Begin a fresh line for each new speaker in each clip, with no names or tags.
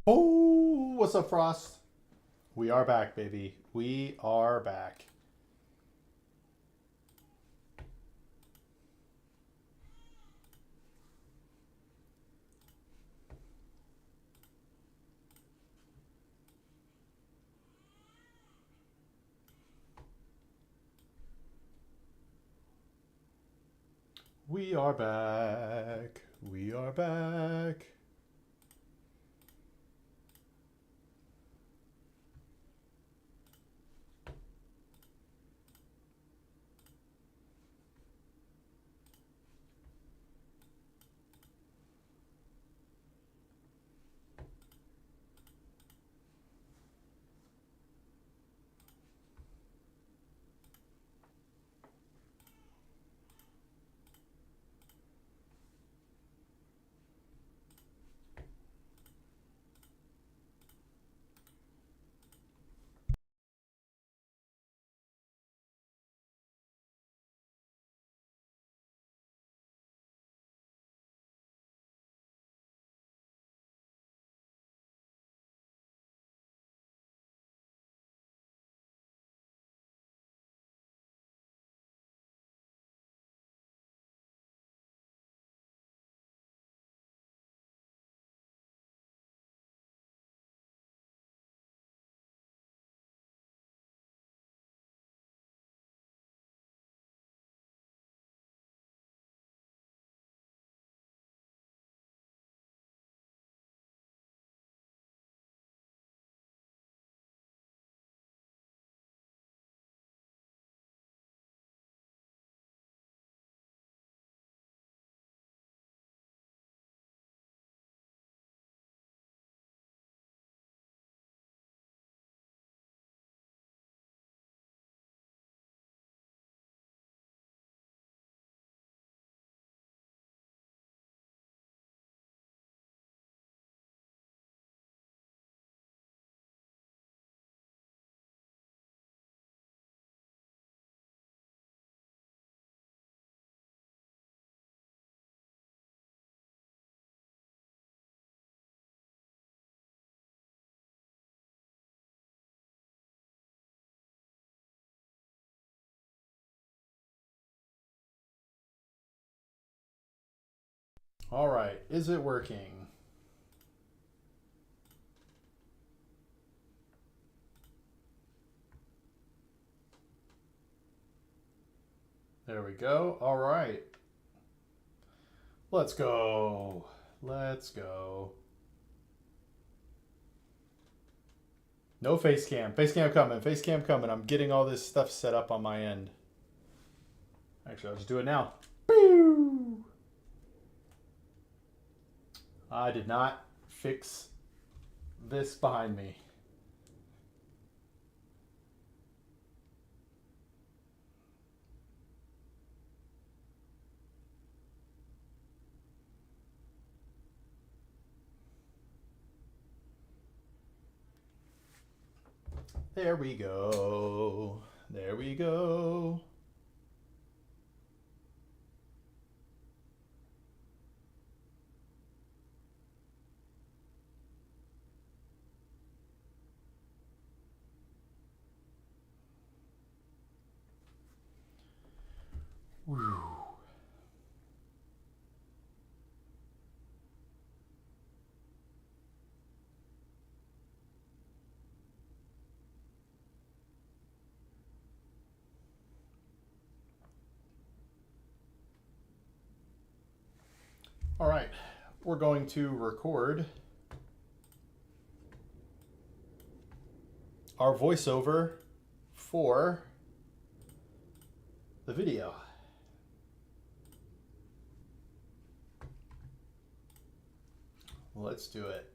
Oh, what's up, Frost? We are back, baby. We are back. We are back. We are back. All right. Is it working? There we go. All right. Let's go. Let's go. No face cam. Face cam coming. Face cam coming. I'm getting all this stuff set up on my end. Actually, I'll just do it now. Boo! I did not fix this behind me. There we go. There we go. Whew. All right, we're going to record our voiceover for the video. Let's do it.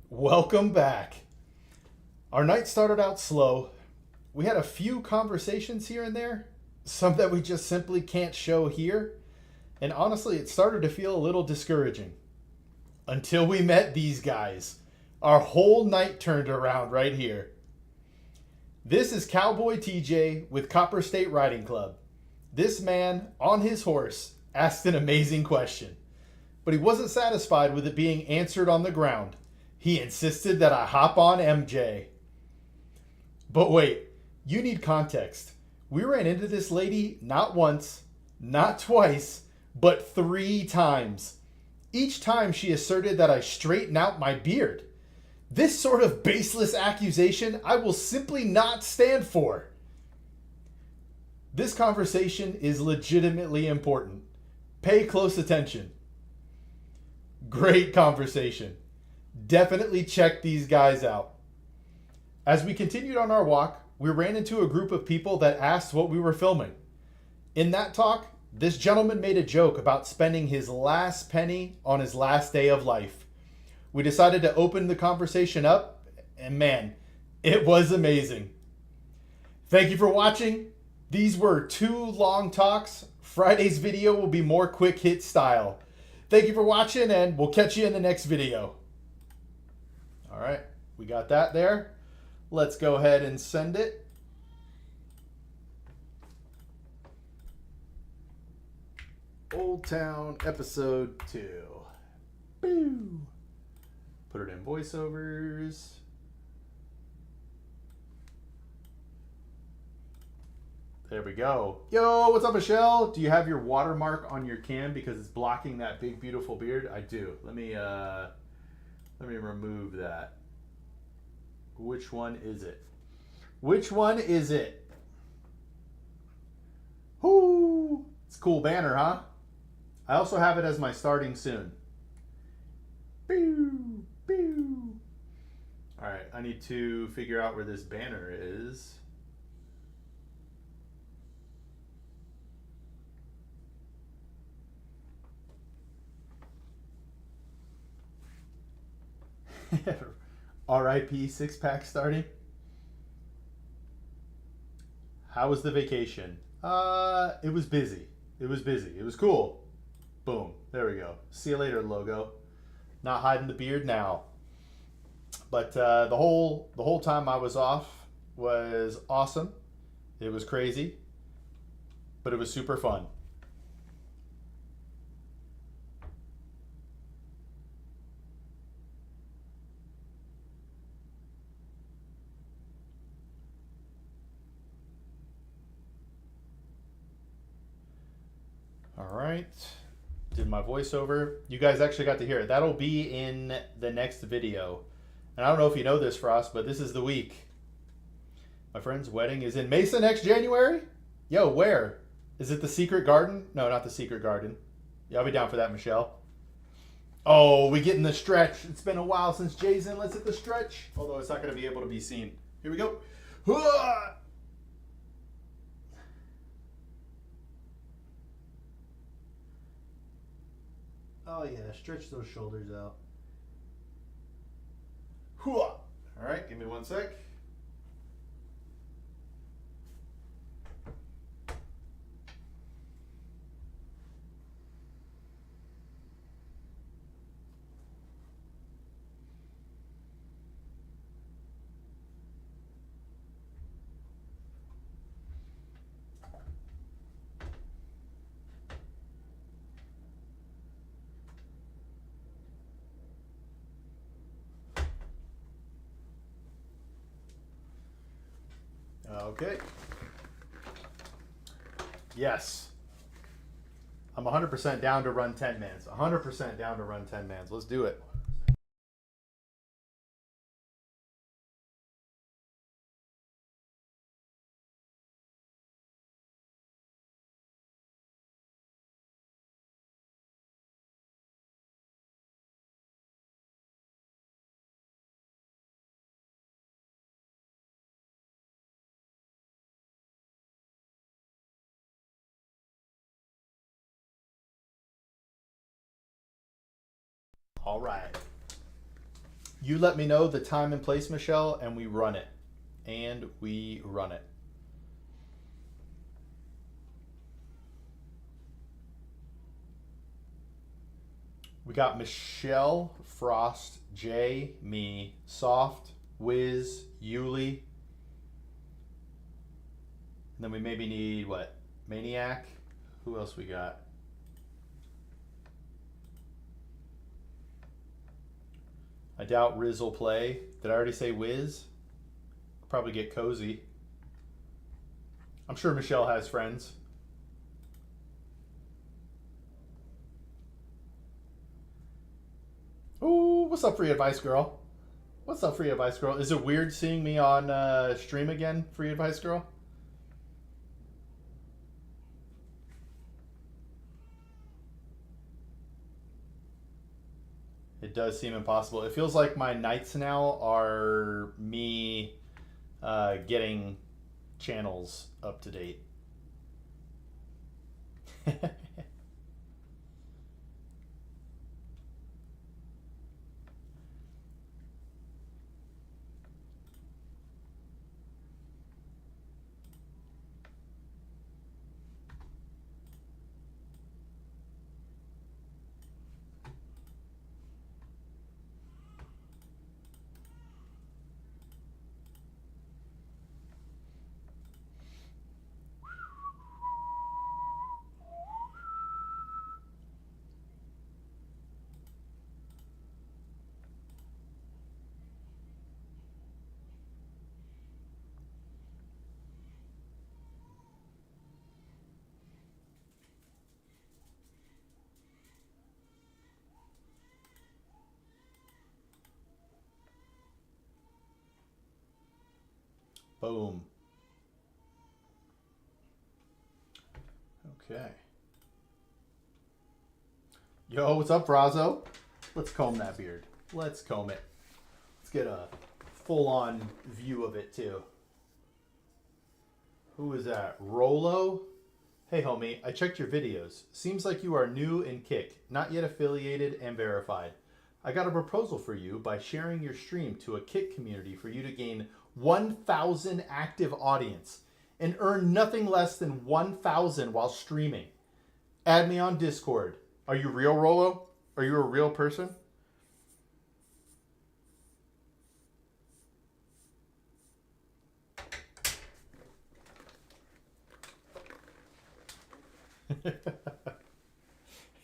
Welcome back. Our night started out slow. We had a few conversations here and there, some that we just simply can't show here. And honestly, it started to feel a little discouraging until we met these guys. Our whole night turned around right here. This is Cowboy TJ with Copper State Riding Club. This man, on his horse, asked an amazing question. But he wasn't satisfied with it being answered on the ground. He insisted that I hop on MJ. But wait, you need context. We ran into this lady not once, not twice, but 3 times. Each time she asserted that I straighten out my beard. This sort of baseless accusation I will simply not stand for. This conversation is legitimately important. Pay close attention. Great conversation. Definitely check these guys out. As we continued on our walk, we ran into a group of people that asked what we were filming. In that talk, this gentleman made a joke about spending his last penny on his last day of life. We decided to open the conversation up, and man, it was amazing. Thank you for watching. These were 2 long talks. Friday's video will be more quick hit style. Thank you for watching, and we'll catch you in the next video. All right, we got that there. Let's go ahead and send it. Old Town episode 2. Boo. Put it in voiceovers. There we go. Yo, what's up, Michelle? Do you have your watermark on your cam because it's blocking that big, beautiful beard? I do. Let me remove that. Which one is it? Which one is it? Whoo! It's a cool banner, huh? I also have it as my starting soon. Boo! Boo! Alright, I need to figure out where this banner is. RIP 6-pack starting. How was the vacation? It was busy. It was busy. It was cool. Boom. There we go. See you later, logo. Not hiding the beard now. But the whole time I was off was awesome. It was crazy, but it was super fun. All right, did my voiceover. You guys actually got to hear it. That'll be in the next video. And I don't know if you know this, Frost, but this is the week. My friend's wedding is in Mesa next January. Yo, where? Is it the Secret Garden? No, not the Secret Garden. Yeah, I'll be down for that, Michelle. Oh, we get in the stretch. It's been a while since Jay's in. Let's hit the stretch. Although it's not going to be able to be seen. Here we go. Oh yeah, stretch those shoulders out. All right, give me 1 sec. Okay. Yes. I'm 100% down to run 10 mans. 100% down to run 10 mans. Let's do it. All right. You let me know the time and place, Michelle, and we run it. And we run it. We got Michelle, Frost, Jay, me, Soft, Wiz, Yuli. And then we maybe need, what, Maniac. Who else we got? I doubt Riz will play. Did I already say Wiz? Probably get Cozy. I'm sure Michelle has friends. Ooh, what's up, Free Advice Girl? What's up, Free Advice Girl? Is it weird seeing me on stream again, Free Advice Girl? It does seem impossible. It feels like my nights now are me getting channels up to date. Boom. Okay. Yo, what's up, Brazo? Let's comb that beard. Let's comb it. Let's get a full-on view of it, too. Who is that? Rolo? Hey, homie, I checked your videos. Seems like you are new in Kick, not yet affiliated and verified. I got a proposal for you by sharing your stream to a Kick community for you to gain 1,000 active audience and earn nothing less than 1,000 while streaming. Add me on Discord. Are you real, Rolo? Are you a real person?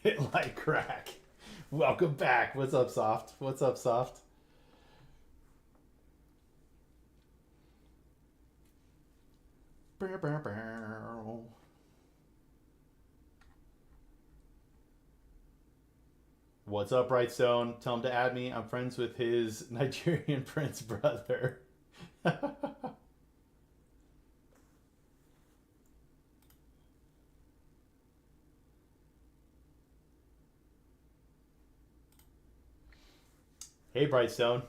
Hit like crack. Welcome back. What's up, Soft? What's up, Soft? What's up, Brightstone? Tell him to add me. I'm friends with his Nigerian prince brother. Hey, Brightstone.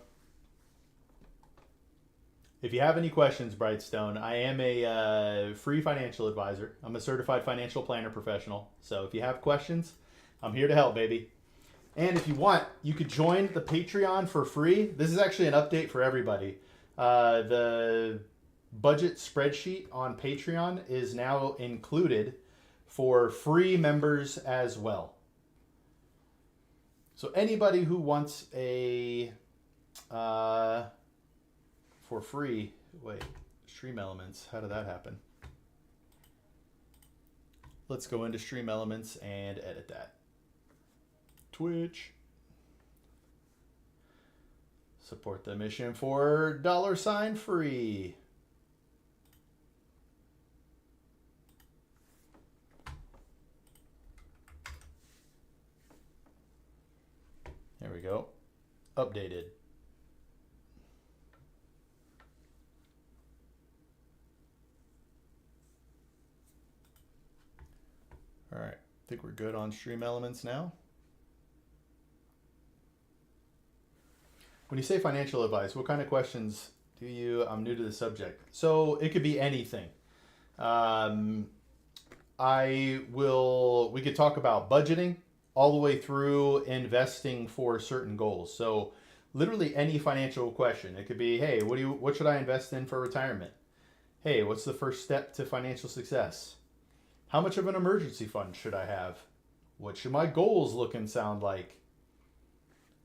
If you have any questions, Brightstone, I am a free financial advisor. I'm a certified financial planner professional. So if you have questions, I'm here to help, baby. And if you want, you could join the Patreon for free. This is actually an update for everybody. The budget spreadsheet on Patreon is now included for free members as well. So anybody who wants a for free, wait, Stream Elements, how did that happen? Let's go into Stream Elements and edit that. Twitch. Support the mission for $free. There we go. Updated. All right. I think we're good on Stream Elements now. When you say financial advice, what kind of questions do you? I'm new to the subject. So it could be anything. We could talk about budgeting all the way through investing for certain goals. So literally any financial question. It could be, hey, what should I invest in for retirement? Hey, what's the first step to financial success? How much of an emergency fund should I have? What should my goals look and sound like?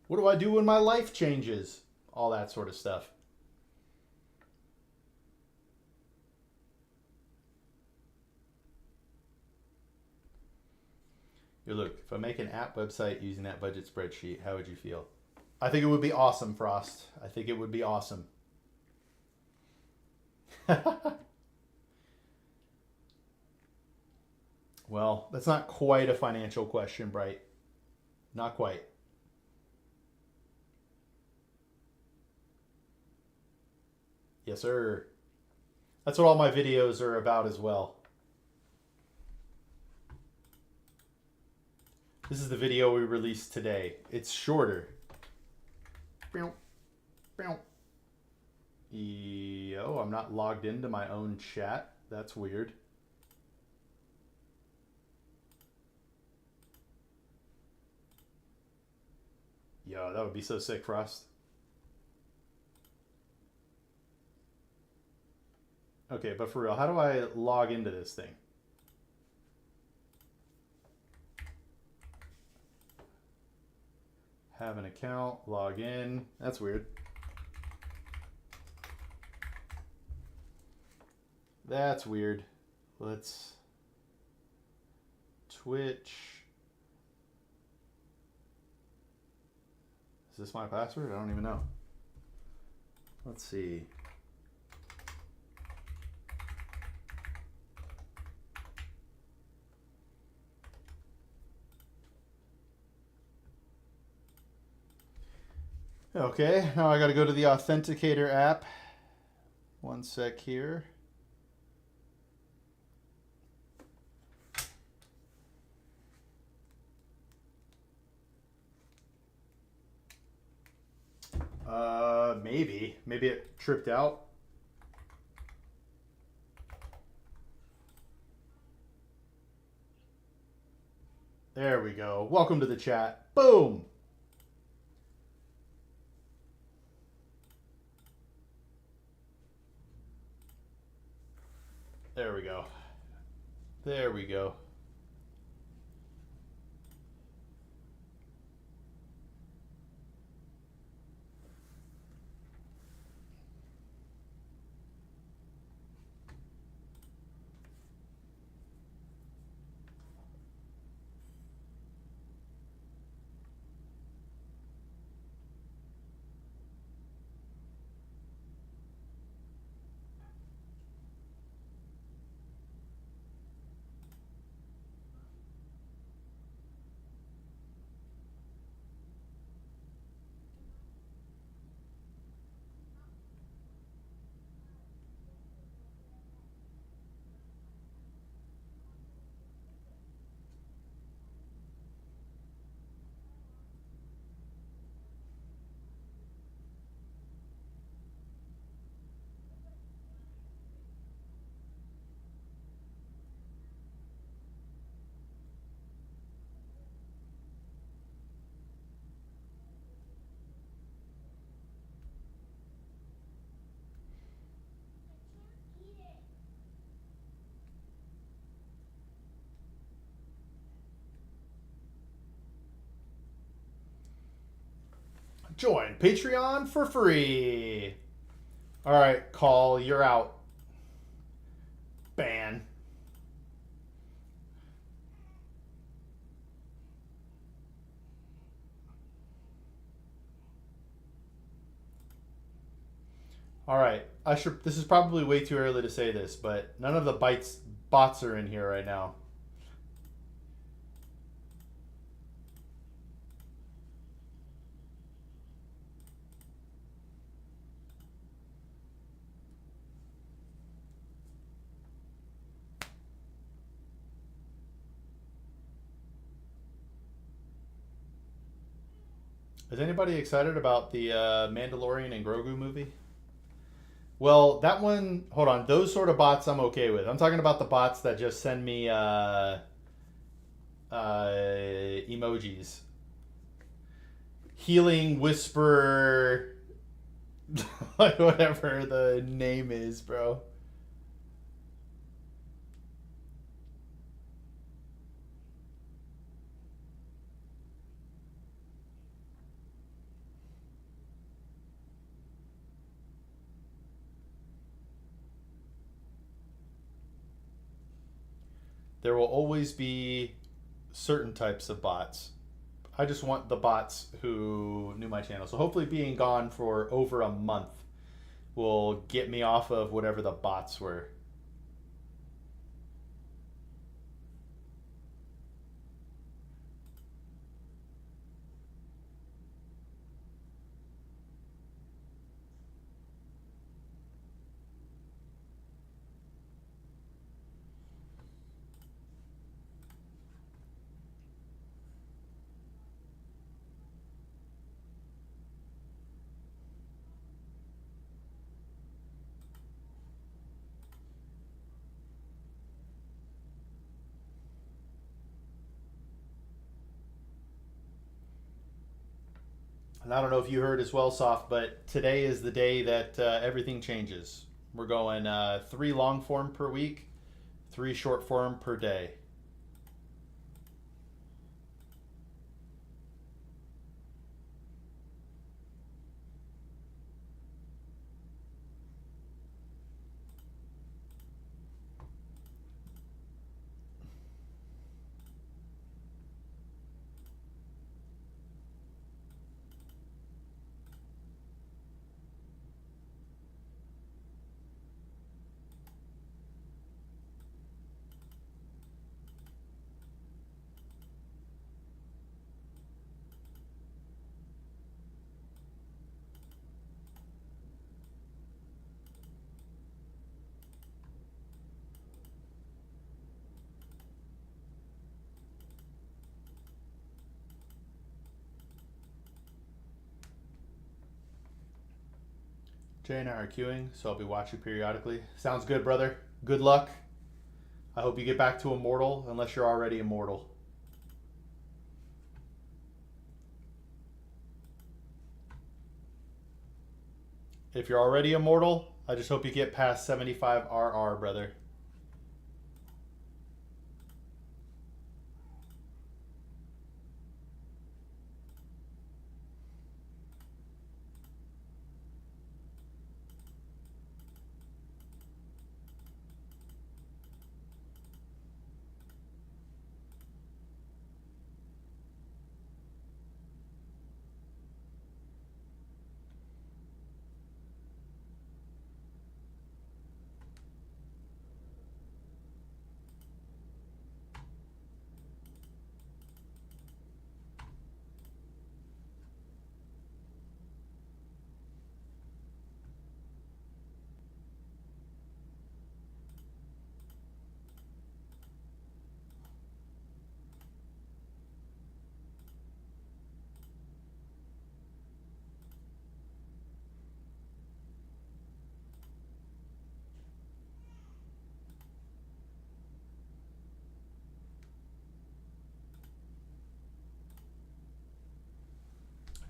What do I do when my life changes? All that sort of stuff. Here, look, if I make an app website using that budget spreadsheet, how would you feel? I think it would be awesome, Frost. I think it would be awesome. Well, that's not quite a financial question, Bright. Not quite. Yes, sir. That's what all my videos are about as well. This is the video we released today. It's shorter. Yo, I'm not logged into my own chat. That's weird. Yo, that would be so sick, Frost. Okay, but for real, how do I log into this thing? Have an account, log in. That's weird. That's weird. Let's Twitch. Is this my password? I don't even know. Let's see. Okay, now I got to go to the Authenticator app. One sec here. Maybe it tripped out. There we go. Welcome to the chat. Boom. There we go. There we go. Join Patreon for free. All right, Call, you're out. Ban. All right, I should. This is probably way too early to say this, but none of the bots are in here right now. Is anybody excited about the Mandalorian and Grogu movie? Well, that one. Hold on. Those sort of bots I'm okay with. I'm talking about the bots that just send me emojis. Healing Whisper. Like whatever the name is, bro. There will always be certain types of bots. I just want the bots who knew my channel. So hopefully being gone for over a month will get me off of whatever the bots were. And I don't know if you heard as well, Soft, but today is the day that everything changes. We're going 3 long form per week, 3 short form per day. Jay and I are queuing, so I'll be watching periodically. Sounds good, brother. Good luck. I hope you get back to immortal, unless you're already immortal. If you're already immortal, I just hope you get past 75 RR, brother.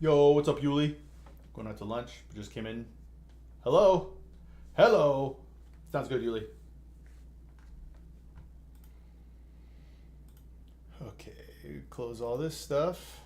Yo, what's up, Yuli? Going out to lunch. Just came in. Hello? Hello? Sounds good, Yuli. Okay, close all this stuff.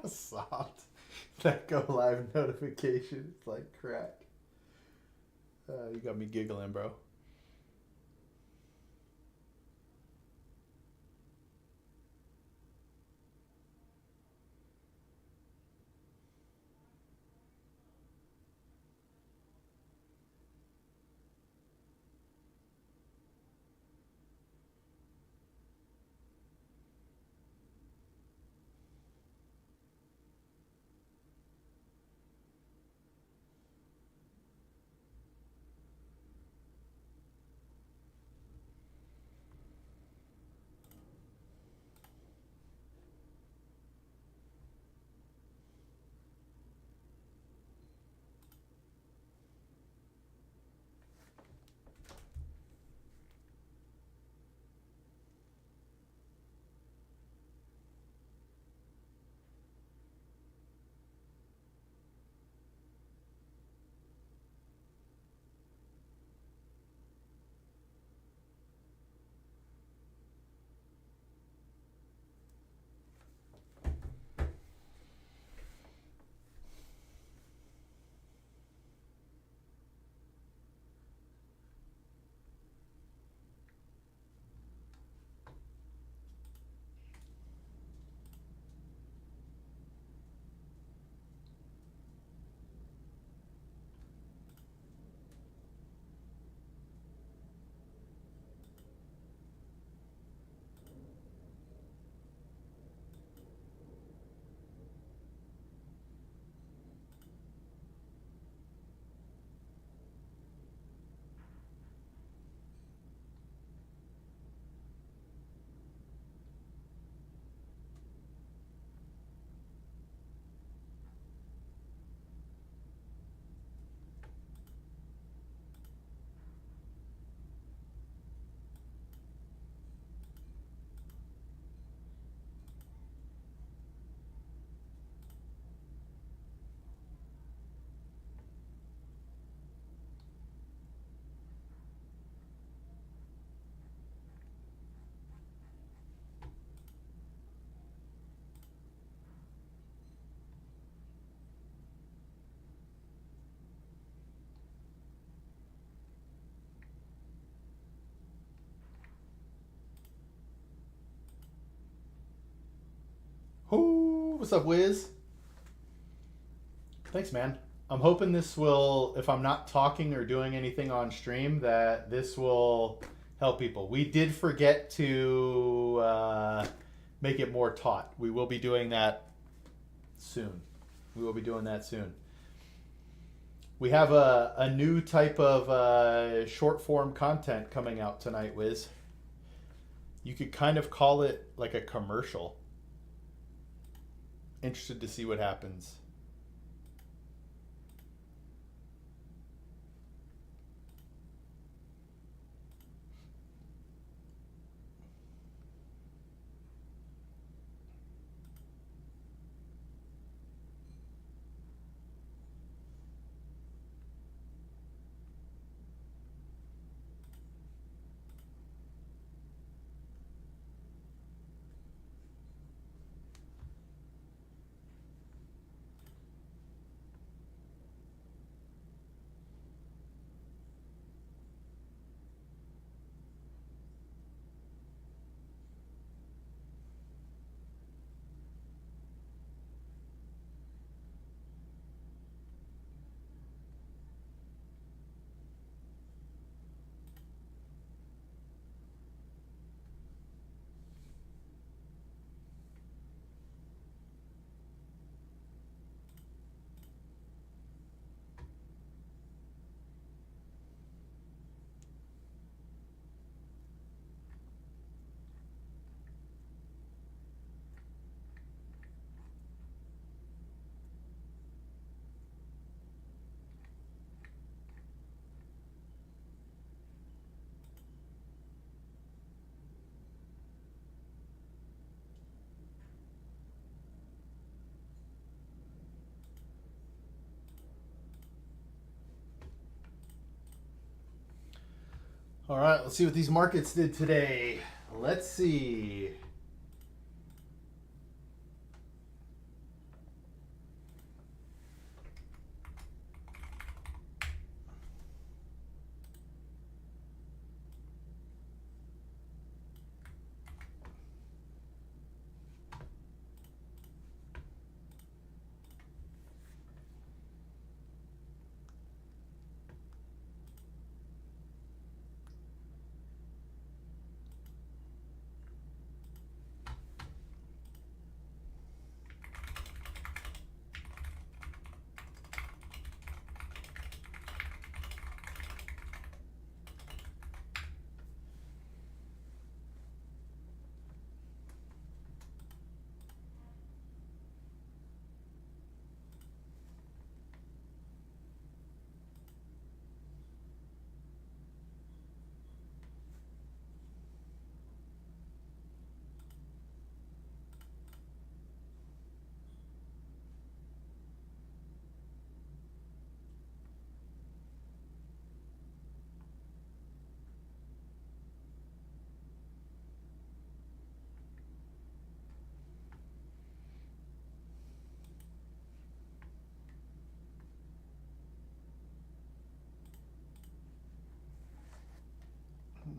Soft. That go live notification is like crack. You got me giggling, bro. Oh, what's up, Wiz? Thanks, man. I'm hoping this will, if I'm not talking or doing anything on stream, that this will help people. We did forget to make it more taught. We will be doing that soon. We will be doing that soon. We have a new type of short form content coming out tonight, Wiz. You could kind of call it like a commercial. Interested to see what happens. All right, let's see what these markets did today. Let's see.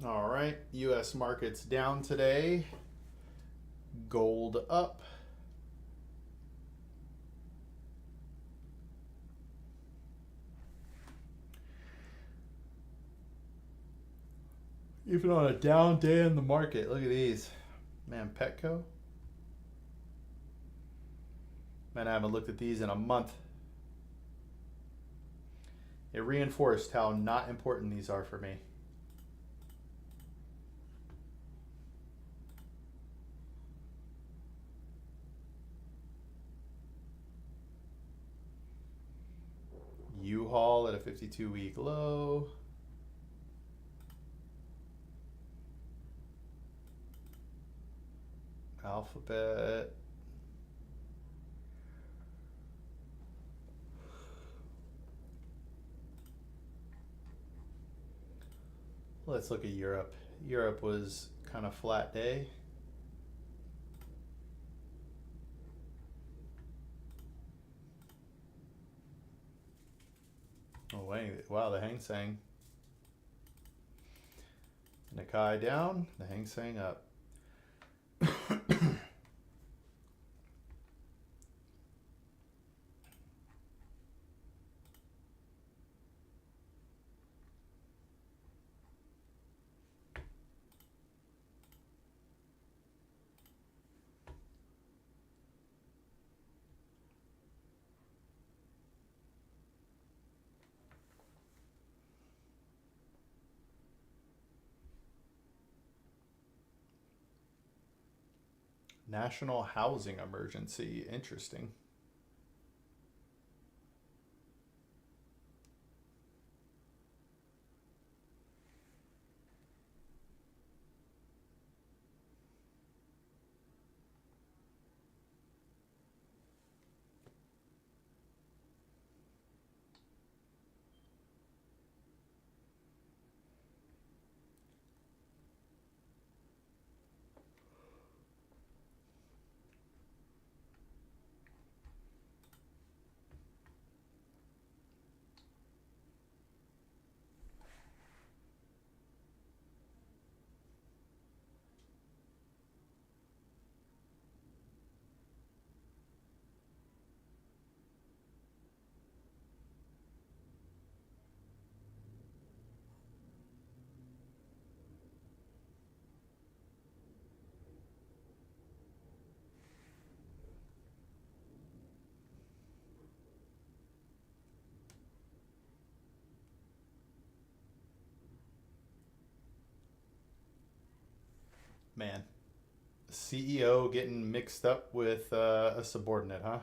All right, U.S. markets down today. Gold up. Even on a down day in the market, look at these. Man, Petco. Man, I haven't looked at these in a month. It reinforced how not important these are for me. U-Haul at a 52-week low. Alphabet. Let's look at Europe. Europe was kind of flat day. Oh, wait. Wow, the Hang Seng. Nikkei down, the Hang Seng up. National housing emergency. Interesting. Man, CEO getting mixed up with a subordinate, huh?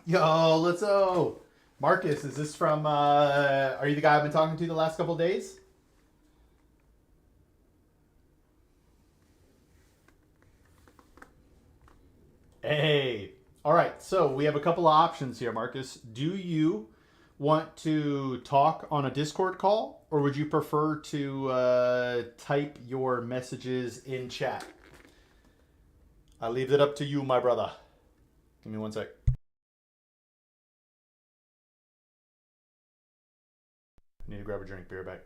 Yo, let's go. Marcus, is this from, are you the guy I've been talking to the last couple of days? Hey. All right, so we have a couple of options here, Marcus. Do you want to talk on a Discord call, or would you prefer to type your messages in chat? I leave it up to you, my brother. Give me one sec. Need to grab a drink. Be right back.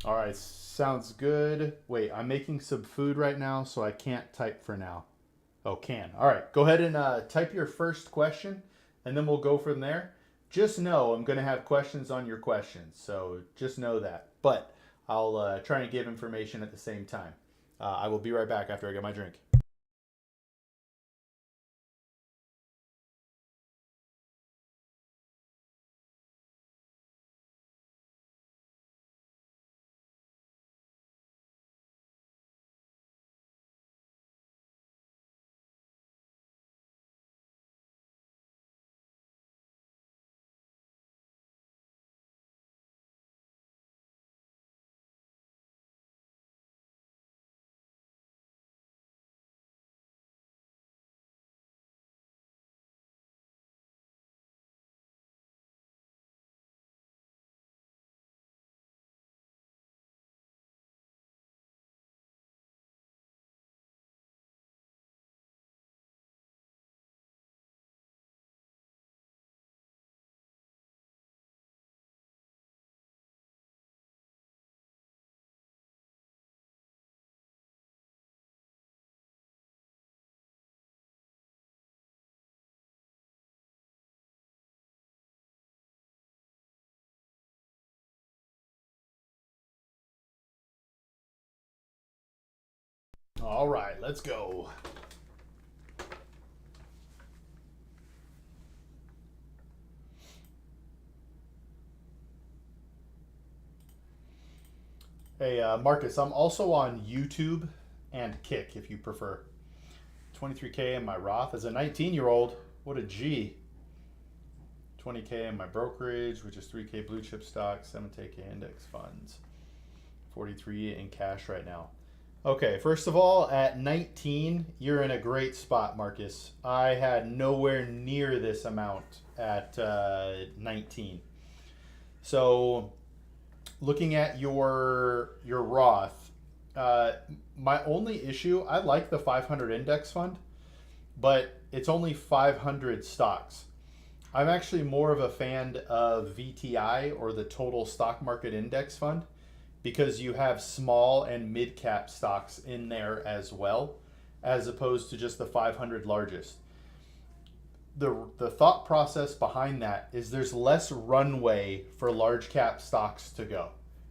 All right, sounds good. Wait, I'm making some food right now, so I can't type for now. Oh, can. All right, go ahead and type your first question, and then we'll go from there. Just know I'm going to have questions on your questions, so just know that. But I'll try and give information at the same time. I will be right back after I get my drink. All right, let's go. Hey, Marcus, I'm also on YouTube and Kick if you prefer. 23K in my Roth as a 19-year-old. What a G. 20K in my brokerage, which is 3K blue chip stocks, 7K index funds. 43 in cash right now. Okay, first of all, at 19, you're in a great spot, Marcus. I had nowhere near this amount at 19. So, looking at your Roth, my only issue, I like the 500 index fund, but it's only 500 stocks. I'm actually more of a fan of VTI, or the total stock market index fund, because you have small and mid cap stocks in there as well, as opposed to just the 500 largest. The thought process behind that is there's less runway for large cap stocks to go.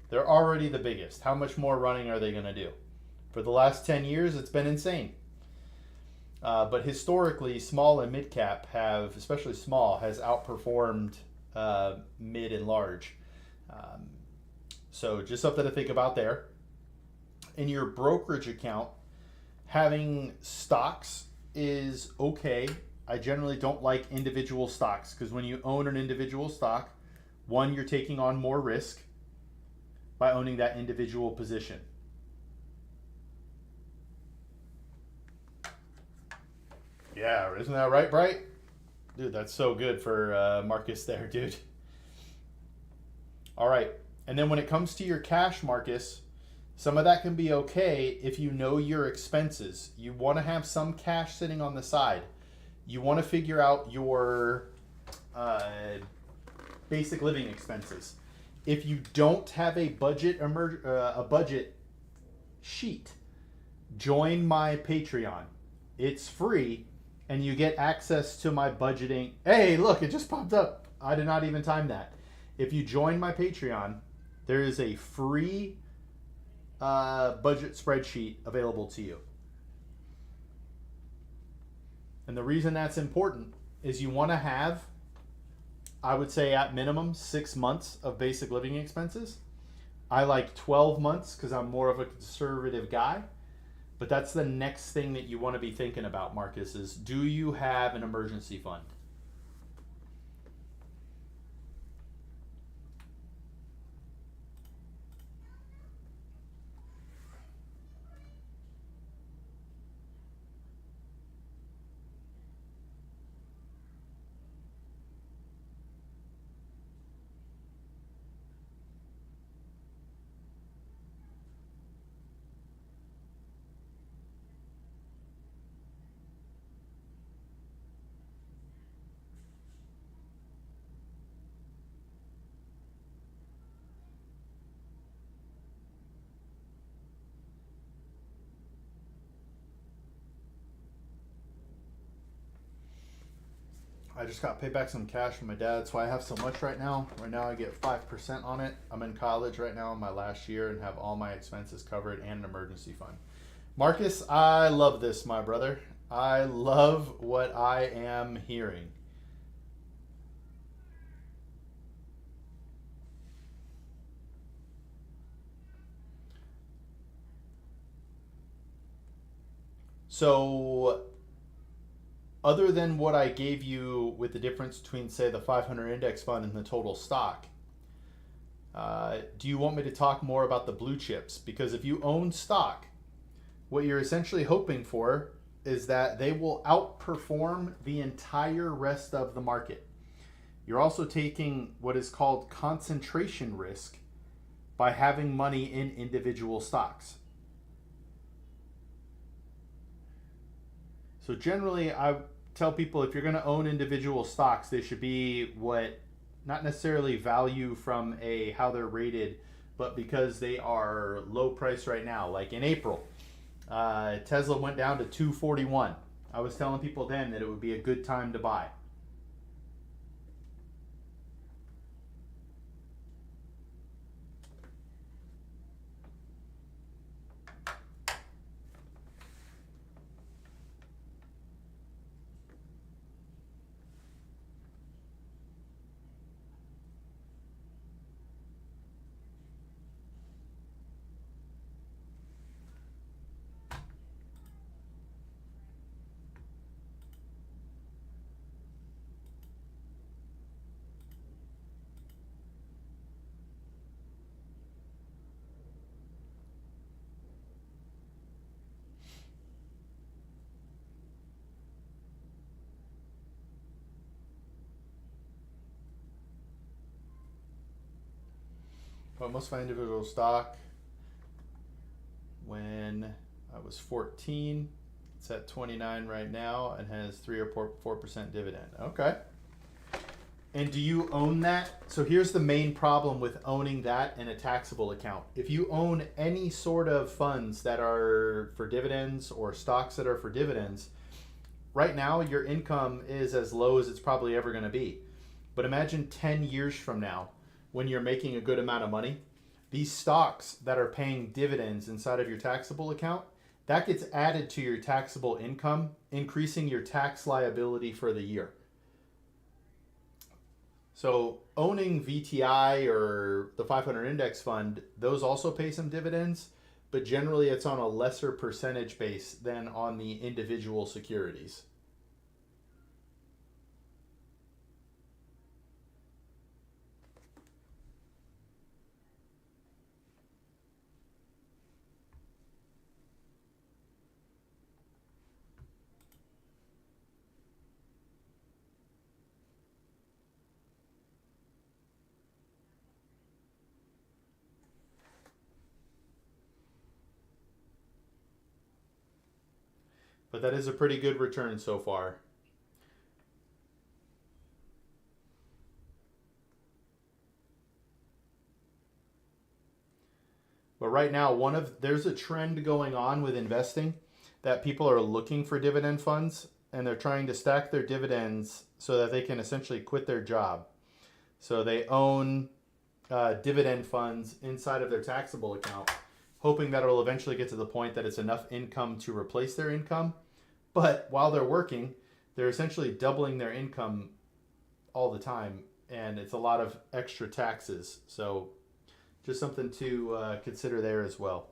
They're already the biggest. How much more running are they going to do? For the last 10 years, it's been insane. But historically, small and mid cap have, especially small, has outperformed mid and large. So just something to think about there. In your brokerage account, having stocks is okay. I generally don't like individual stocks because when you own an individual stock, one, you're taking on more risk by owning that individual position. Yeah, isn't that right, Bright? Dude, that's so good for Marcus there, dude. All right. And then when it comes to your cash, Marcus, some of that can be okay if you know your expenses. You want to have some cash sitting on the side. You want to figure out your basic living expenses. If you don't have a budget sheet, join my Patreon. It's free, and you get access to my budgeting. Hey, look, it just popped up. I did not even time that. If you join my Patreon, there is a free budget spreadsheet available to you. And the reason that's important is you want to have, I would say at minimum, 6 months of basic living expenses. I like 12 months because I'm more of a conservative guy. But that's the next thing that you want to be thinking about, Marcus, is do you have an emergency fund? I just got paid back some cash from my dad. That's why I have so much right now. Right now I get 5% on it. I'm in college right now in my last year and have all my expenses covered and an emergency fund. Marcus, I love this, my brother. I love what I am hearing. So, other than what I gave you with the difference between, say, the 500 index fund and the total stock, do you want me to talk more about the blue chips? Because if you own stock, what you're essentially hoping for is that they will outperform the entire rest of the market. You're also taking what is called concentration risk by having money in individual stocks. So generally, I tell people if you're going to own individual stocks, they should be what, not necessarily value from a how they're rated, but because they are low price right now. Like in April, Tesla went down to 241. I was telling people then that it would be a good time to buy. But most of my individual stock, when I was 14, it's at 29 right now and has 3 or 4% dividend. Okay. And do you own that? So here's the main problem with owning that in a taxable account. If you own any sort of funds that are for dividends or stocks that are for dividends, right now your income is as low as it's probably ever going to be. But imagine 10 years from now when you're making a good amount of money, these stocks that are paying dividends inside of your taxable account, that gets added to your taxable income, increasing your tax liability for the year. So owning VTI or the 500 index fund, those also pay some dividends, but generally it's on a lesser percentage base than on the individual securities. But that is a pretty good return so far. But right now, there's a trend going on with investing that people are looking for dividend funds and they're trying to stack their dividends so that they can essentially quit their job. So they own dividend funds inside of their taxable account, hoping that it'll eventually get to the point that it's enough income to replace their income. But while they're working, they're essentially doubling their income all the time, and it's a lot of extra taxes. So just something to consider there as well.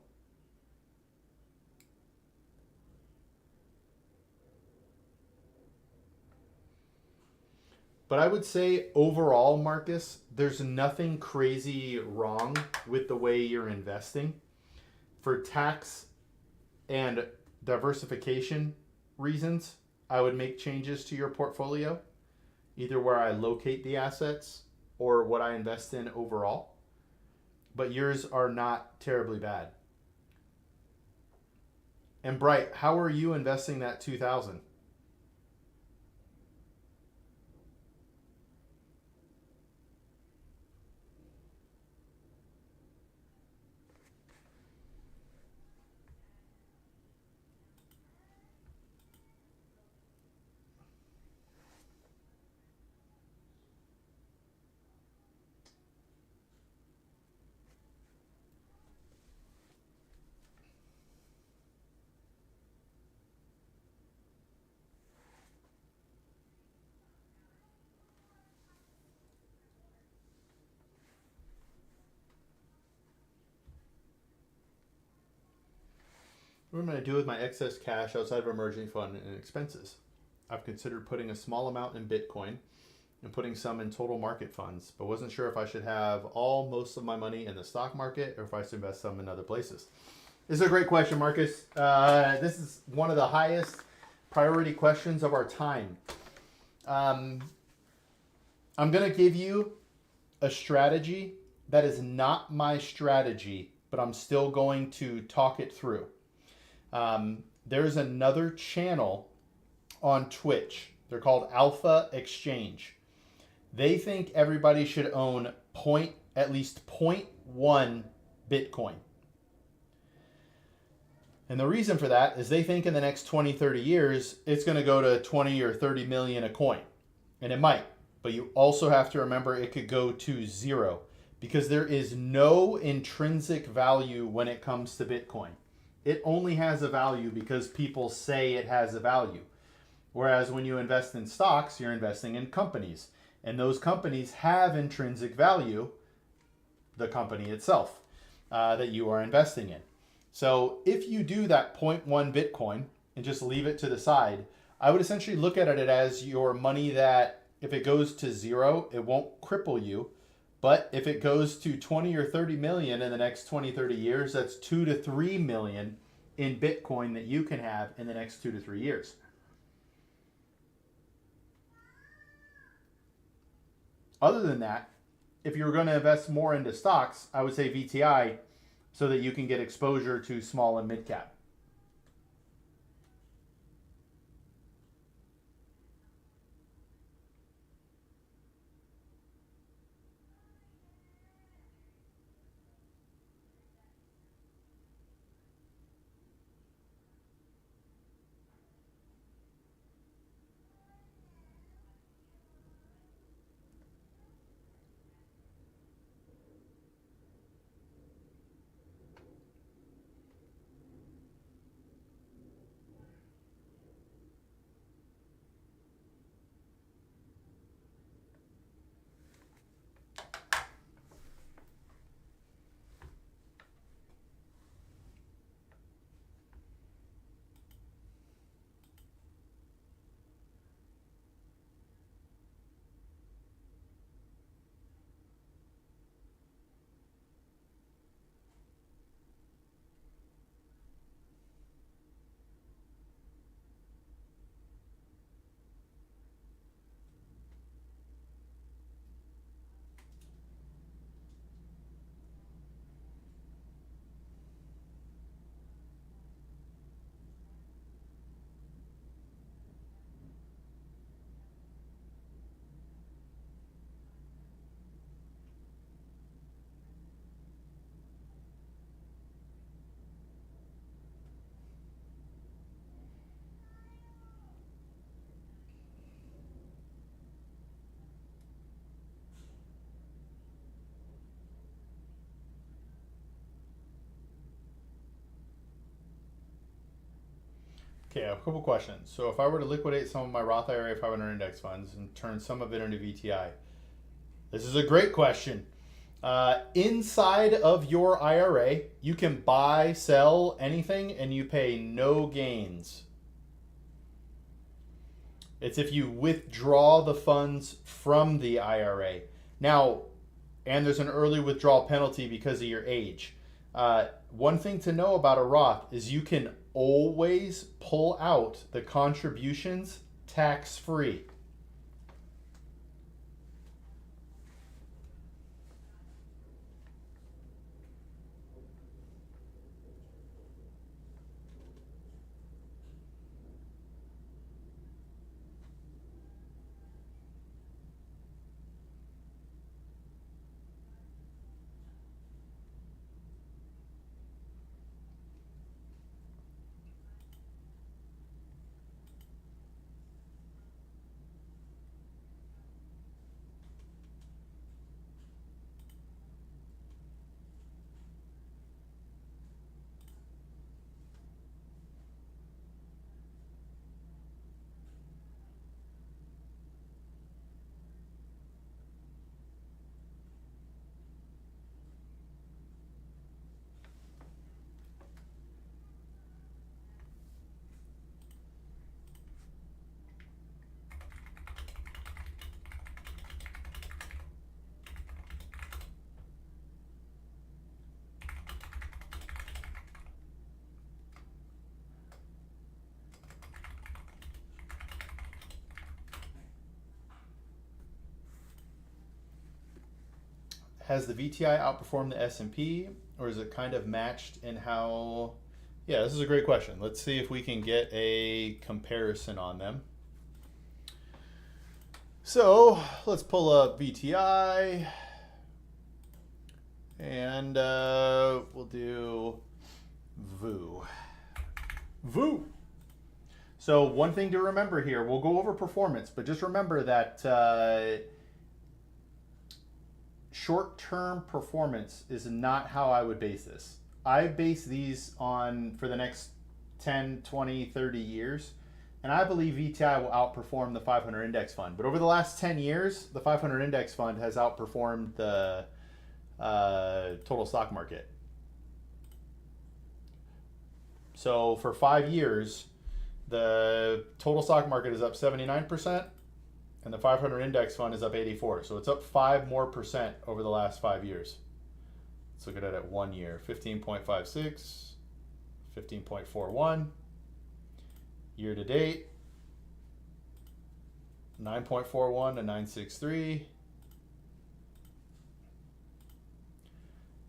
But I would say overall, Marcus, there's nothing crazy wrong with the way you're investing. For tax and diversification reasons, I would make changes to your portfolio, either where I locate the assets or what I invest in overall. But yours are not terribly bad. And Bright, how are you investing that 2000? What am I going to do with my excess cash outside of emergency fund and expenses? I've considered putting a small amount in Bitcoin and putting some in total market funds, but wasn't sure if I should have most of my money in the stock market or if I should invest some in other places. This is a great question, Marcus. This is one of the highest priority questions of our time. I'm going to give you a strategy that is not my strategy, but I'm still going to talk it through. There's another channel on Twitch. They're called Alpha Exchange. They think everybody should own at least 0.1 Bitcoin. And the reason for that is they think in the next 20, 30 years, it's going to go to 20 or 30 million a coin. And it might. But you also have to remember it could go to zero because there is no intrinsic value when it comes to Bitcoin. It only has a value because people say it has a value. Whereas when you invest in stocks, you're investing in companies. And those companies have intrinsic value, the company itself, that you are investing in. So if you do that 0.1 Bitcoin and just leave it to the side, I would essentially look at it as your money that if it goes to zero, it won't cripple you. But if it goes to 20 or 30 million in the next 20, 30 years, that's 2 to 3 million in Bitcoin that you can have in the next 2 to 3 years. Other than that, if you're going to invest more into stocks, I would say VTI so that you can get exposure to small and mid cap. Okay, I have a couple questions. So if I were to liquidate some of my Roth IRA 500 index funds and turn some of it into VTI, this is a great question. Inside of your IRA, you can buy, sell anything, and you pay no gains. It's if you withdraw the funds from the IRA. Now, and there's an early withdrawal penalty because of your age. One thing to know about a Roth is you can always pull out the contributions tax-free. has the VTI outperformed the S&P, or is it kind of matched in how? Yeah, this is a great question. Let's see if we can get a comparison on them. So let's pull up VTI, and we'll do VOO. VOO. So one thing to remember here, we'll go over performance, but just remember that short-term performance is not how I would base this. I base these on for the next 10, 20, 30 years, and I believe VTI will outperform the 500 index fund. But over the last 10 years, the 500 index fund has outperformed the total stock market. So for 5 years, the total stock market is up 79%, and the 500 index fund is up 84%. So it's up 5% more over the last 5 years. Let's look at it at 1 year. 15.56, 15.41. Year to date, 9.41 to 9.63.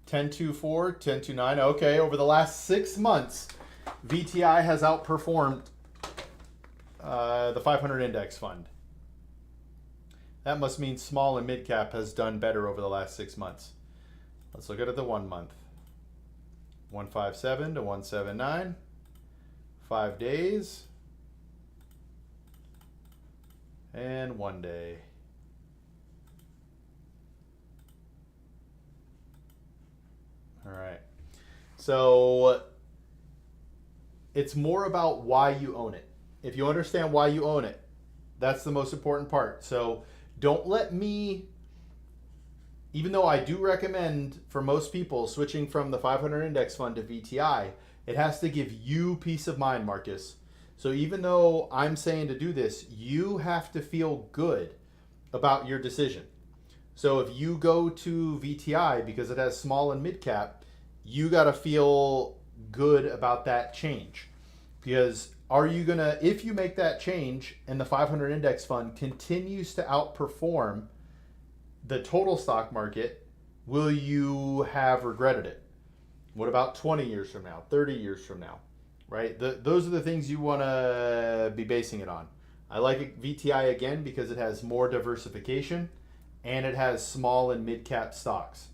10.24, 10.29. Okay, over the last 6 months, VTI has outperformed the 500 index fund. That must mean small and mid cap has done better over the last 6 months. Let's look at it the 1 month. 157 to 179. 5 days. And 1 day. All right. So it's more about why you own it. If you understand why you own it, that's the most important part. So don't let me, even though I do recommend for most people switching from the 500 index fund to VTI, it has to give you peace of mind, Marcus. So even though I'm saying to do this, you have to feel good about your decision. So if you go to VTI because it has small and mid cap, you got to feel good about that change. Because are you going to, if you make that change and the 500 index fund continues to outperform the total stock market, will you have regretted it? What about 20 years from now, 30 years from now, right? Those are the things you want to be basing it on. I like VTI again because it has more diversification and it has small and mid cap stocks.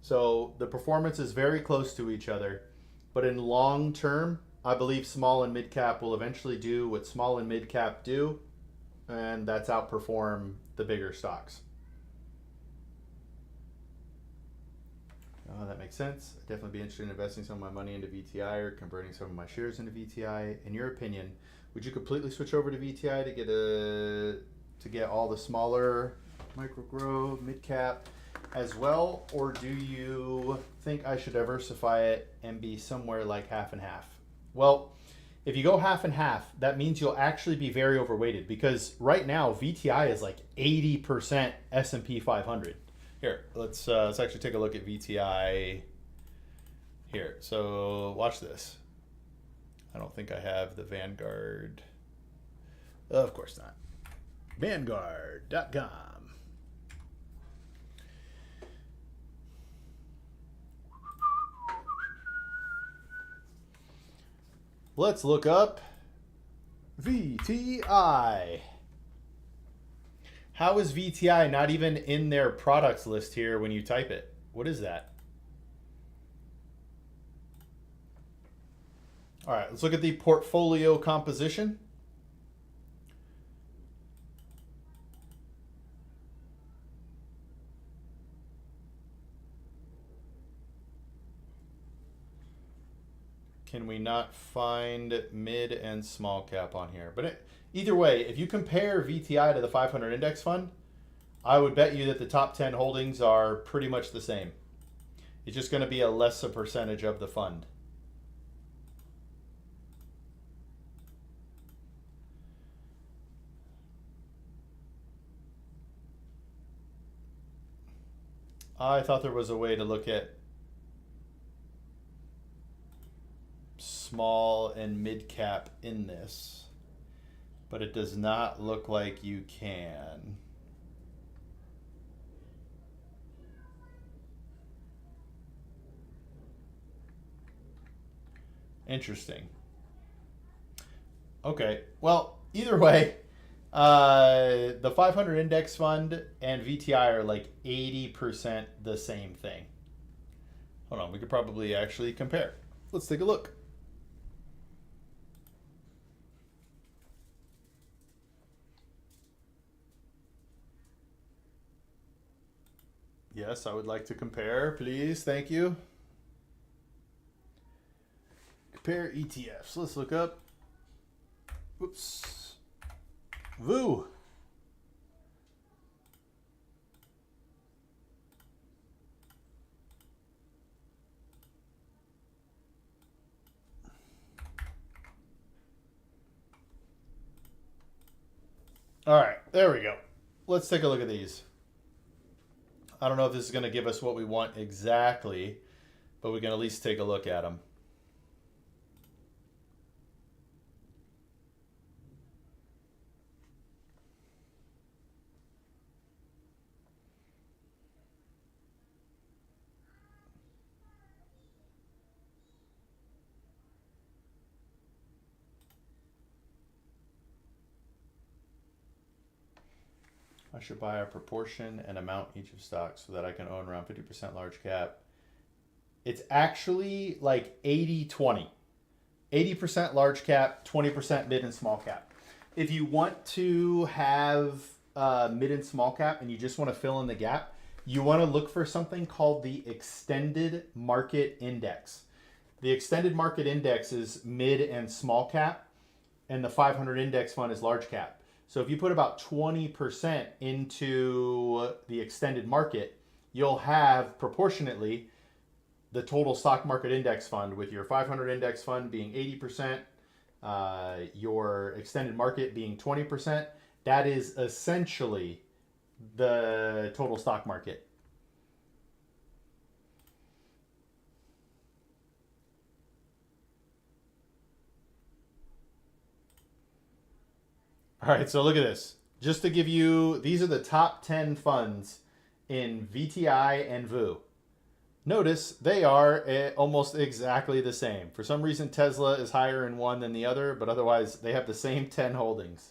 So the performance is very close to each other, but in long term, I believe small and mid cap will eventually do what small and mid cap do, and that's outperform the bigger stocks. That makes sense. I'd definitely be interested in investing some of my money into VTI or converting some of my shares into VTI. In your opinion, would you completely switch over to VTI to get all the smaller micro grow, mid cap as well, or do you think I should diversify it and be somewhere like half and half? Well, if you go half and half, that means you'll actually be very overweighted, because right now VTI is like 80% S&P 500. Here, let's actually take a look at VTI here. So watch this. I don't think I have the Vanguard. Of course not. Vanguard.com. Let's look up VTI. How is VTI not even in their products list here when you type it? What is that? All right, let's look at the portfolio composition. Can we not find mid and small cap on here? But either way, if you compare VTI to the 500 index fund, I would bet you that the top 10 holdings are pretty much the same. It's just going to be a lesser percentage of the fund. I thought there was a way to look at small and mid cap in this, but it does not look like you can. Interesting. Okay, well, either way, the 500 index fund and VTI are like 80% the same thing. Hold on, we could probably actually compare. Let's take a look. Yes, I would like to compare, please. Thank you. Compare ETFs. Let's look up. Whoops. VOO. All right, there we go. Let's take a look at these. I don't know if this is going to give us what we want exactly, but we can at least take a look at them. I should buy a proportion and amount each of stocks so that I can own around 50% large cap. It's actually like 80-20. 80% large cap, 20% mid and small cap. If you want to have mid and small cap and you just want to fill in the gap, you want to look for something called the extended market index. The extended market index is mid and small cap, and the 500 index fund is large cap. So if you put about 20% into the extended market, you'll have proportionately the total stock market index fund, with your 500 index fund being 80%, your extended market being 20%. That is essentially the total stock market. All right, so look at this. Just to give you, these are the top 10 funds in VTI and VOO. Notice they are almost exactly the same. For some reason, Tesla is higher in one than the other, but otherwise they have the same 10 holdings.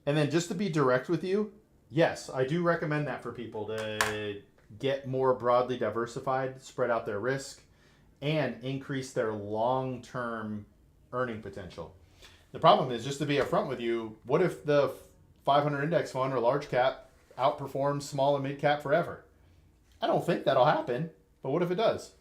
And then just to be direct with you, yes, I do recommend that for people to get more broadly diversified, spread out their risk, and increase their long-term earning potential. The problem is, just to be upfront with you, what if the 500 index fund or large cap outperforms small and mid cap forever? I don't think that'll happen, but what if it does?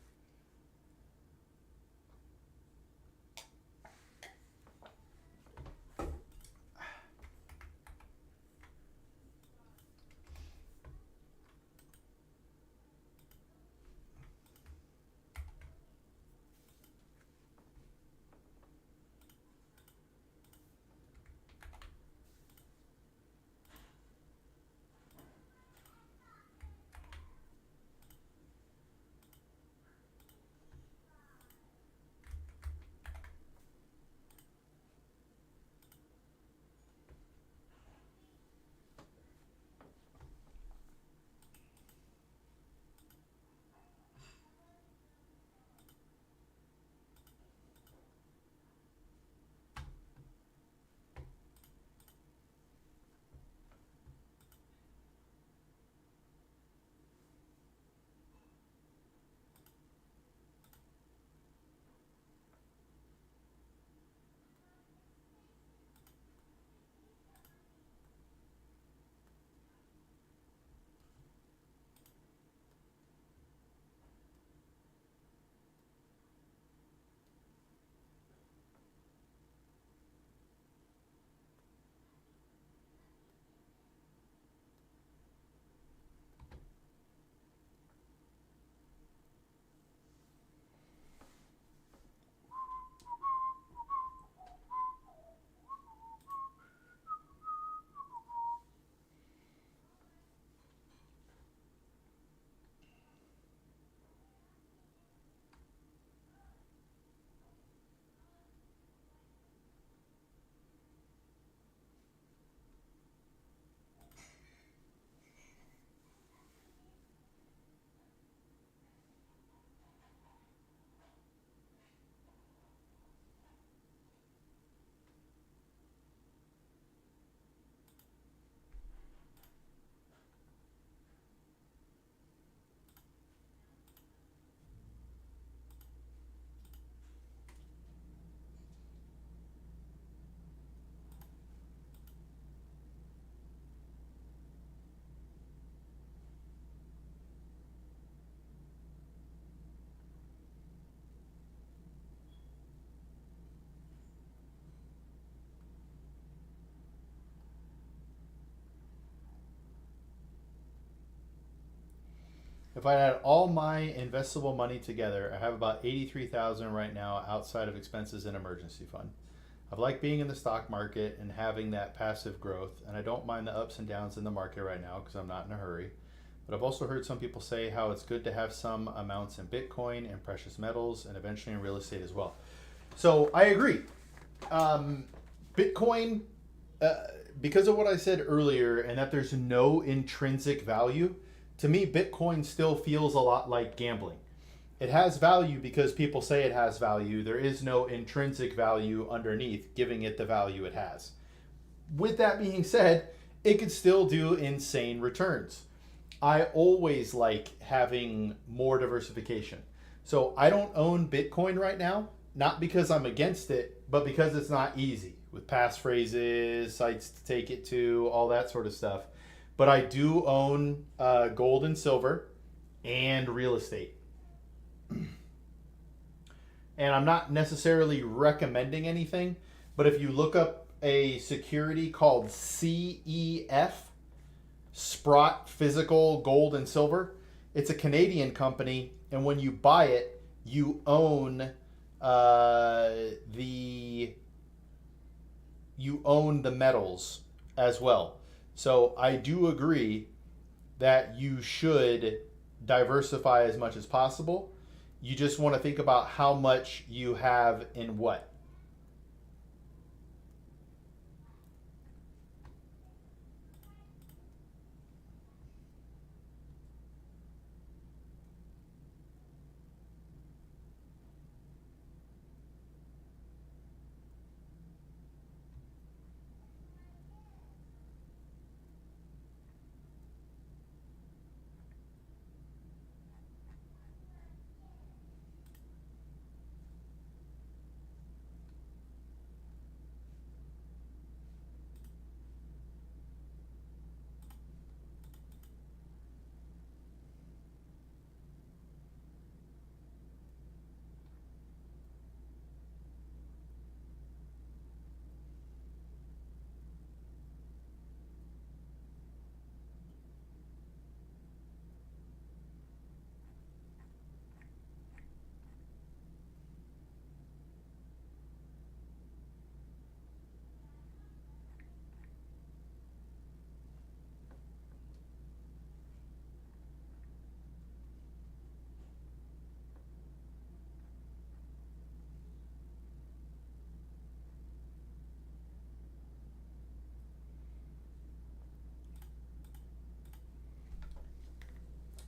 If I had all my investable money together, I have about 83,000 right now outside of expenses and emergency fund. I've liked being in the stock market and having that passive growth, and I don't mind the ups and downs in the market right now because I'm not in a hurry. But I've also heard some people say how it's good to have some amounts in Bitcoin and precious metals and eventually in real estate as well. So I agree. Bitcoin, because of what I said earlier, and that there's no intrinsic value, to me, Bitcoin still feels a lot like gambling. It has value because people say it has value. There is no intrinsic value underneath giving it the value it has. With that being said, it could still do insane returns. I always like having more diversification. So I don't own Bitcoin right now, not because I'm against it, but because it's not easy with passphrases, sites to take it to, all that sort of stuff. But I do own gold and silver and real estate. And I'm not necessarily recommending anything, but if you look up a security called CEF, Sprott Physical Gold and Silver, it's a Canadian company, and when you buy it, you own the metals as well. So I do agree that you should diversify as much as possible. You just want to think about how much you have in what.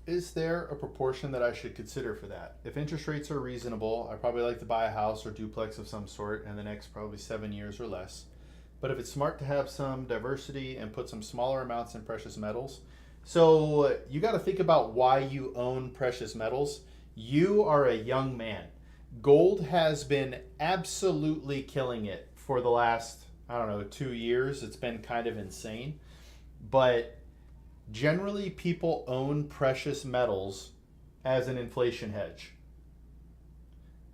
Is there a proportion that I should consider for that? If interest rates are reasonable, I probably like to buy a house or duplex of some sort in the next probably 7 years or less. But if it's smart to have some diversity and put some smaller amounts in precious metals, so you got to think about why you own precious metals. You are a young man. Gold has been absolutely killing it for the last, I don't know, 2 years. It's been kind of insane. But generally, people own precious metals as an inflation hedge.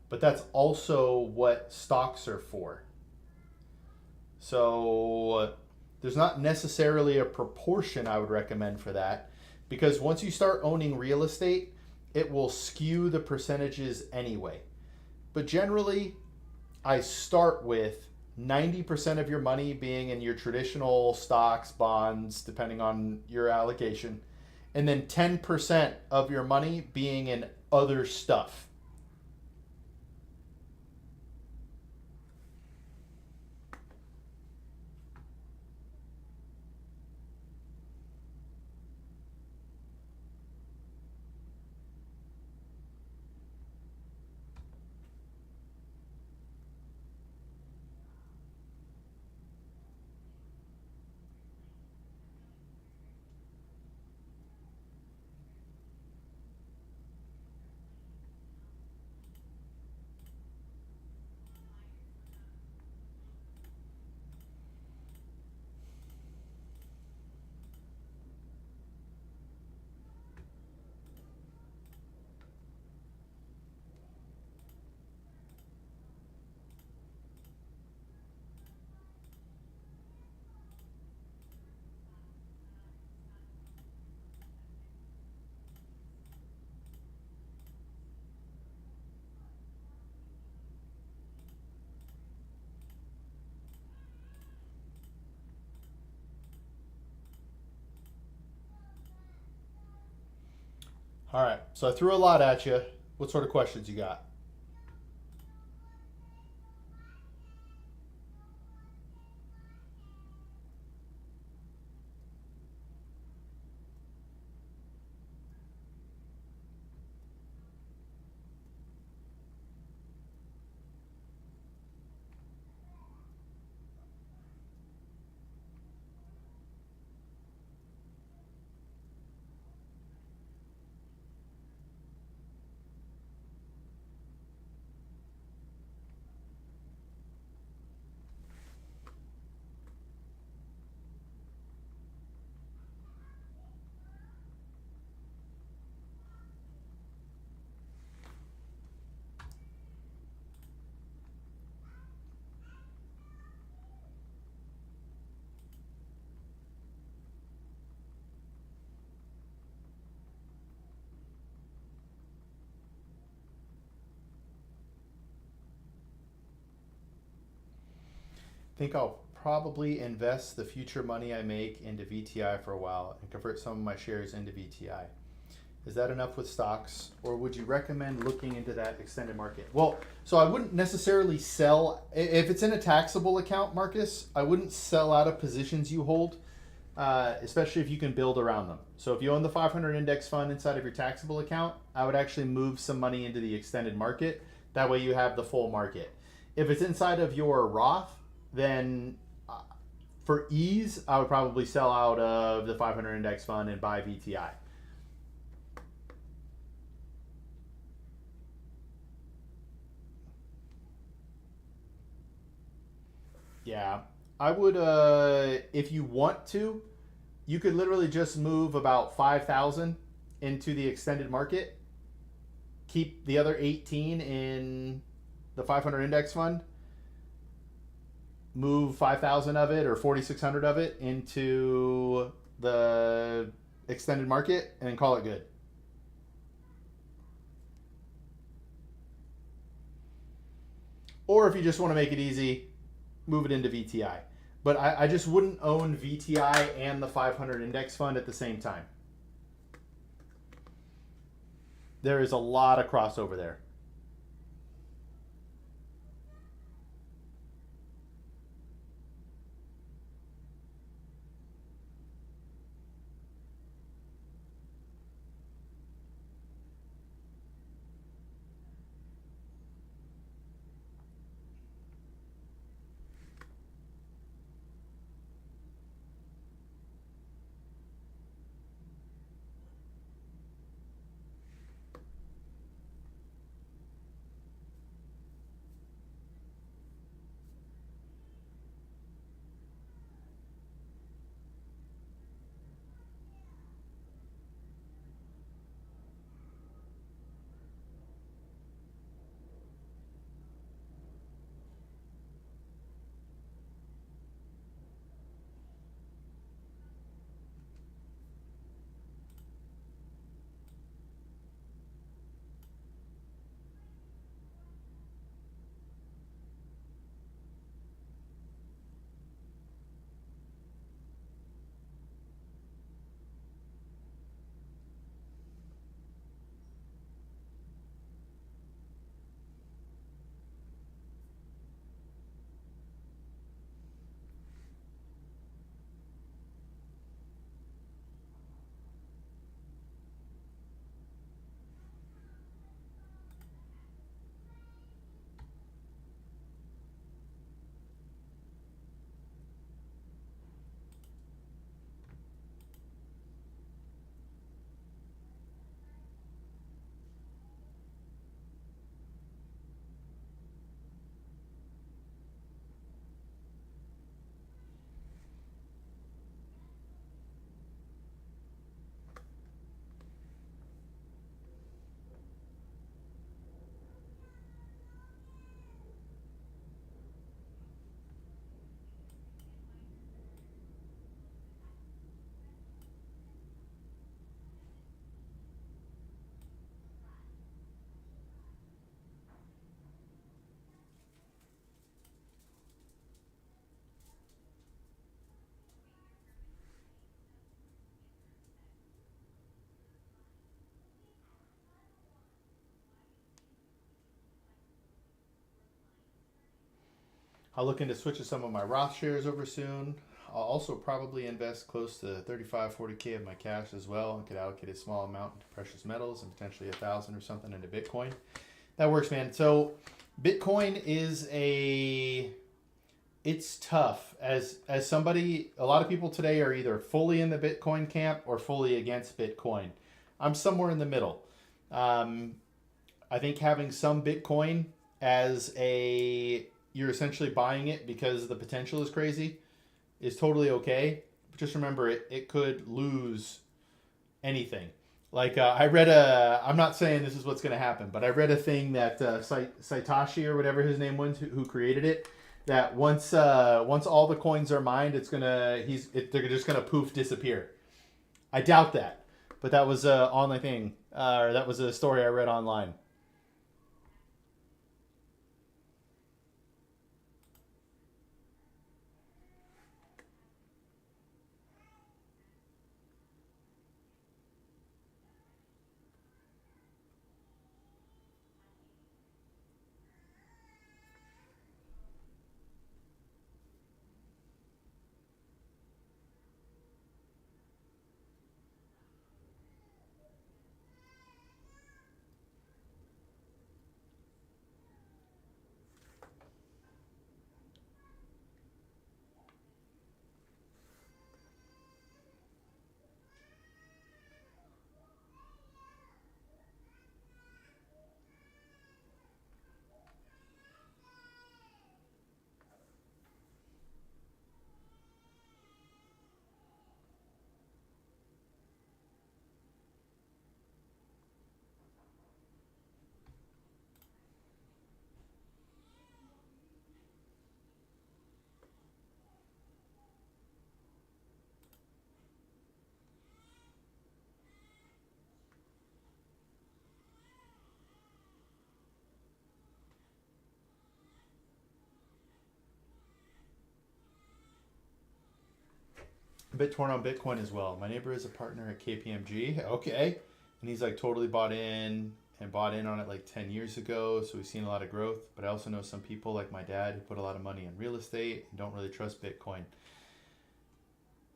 But that's also what stocks are for. So there's not necessarily a proportion I would recommend for that, because once you start owning real estate, it will skew the percentages anyway. But generally, I start with 90% of your money being in your traditional stocks, bonds, depending on your allocation, and then 10% of your money being in other stuff. All right, so I threw a lot at you. What sort of questions you got? Think I'll probably invest the future money I make into VTI for a while and convert some of my shares into VTI. Is that enough with stocks, or would you recommend looking into that extended market? Well, so I wouldn't necessarily sell if it's in a taxable account, Marcus. I wouldn't sell out of positions you hold, especially if you can build around them. So if you own the 500 index fund inside of your taxable account, I would actually move some money into the extended market. That way you have the full market. If it's inside of your Roth, then for ease, I would probably sell out of the 500 index fund and buy VTI. Yeah, I would. If you want to, you could literally just move about 5,000 into the extended market. Keep the other 18 in the 500 index fund. Move 5,000 of it or 4,600 of it into the extended market, and then call it good. Or if you just want to make it easy, move it into VTI. But I just wouldn't own VTI and the 500 index fund at the same time. There is a lot of crossover there. I'll look into switching some of my Roth shares over soon. I'll also probably invest close to 35, 40K of my cash as well. I could allocate a small amount into precious metals and potentially 1,000 or something into Bitcoin. That works, man. So Bitcoin is it's tough as somebody. A lot of people today are either fully in the Bitcoin camp or fully against Bitcoin. I'm somewhere in the middle. I think having some Bitcoin as you're essentially buying it because the potential is crazy is totally okay. But just remember, it could lose anything. Like I read I'm not saying this is what's going to happen, but I read a thing that Satoshi or whatever his name was, who created it, that once all the coins are mined, they're just gonna poof disappear. I doubt that, but that was a online thing, or that was a story I read online. A bit torn on Bitcoin as well. My neighbor is a partner at KPMG. Okay, and he's like totally bought in on it like 10 years ago, so we've seen a lot of growth. But I also know some people like my dad who put a lot of money in real estate and don't really trust Bitcoin.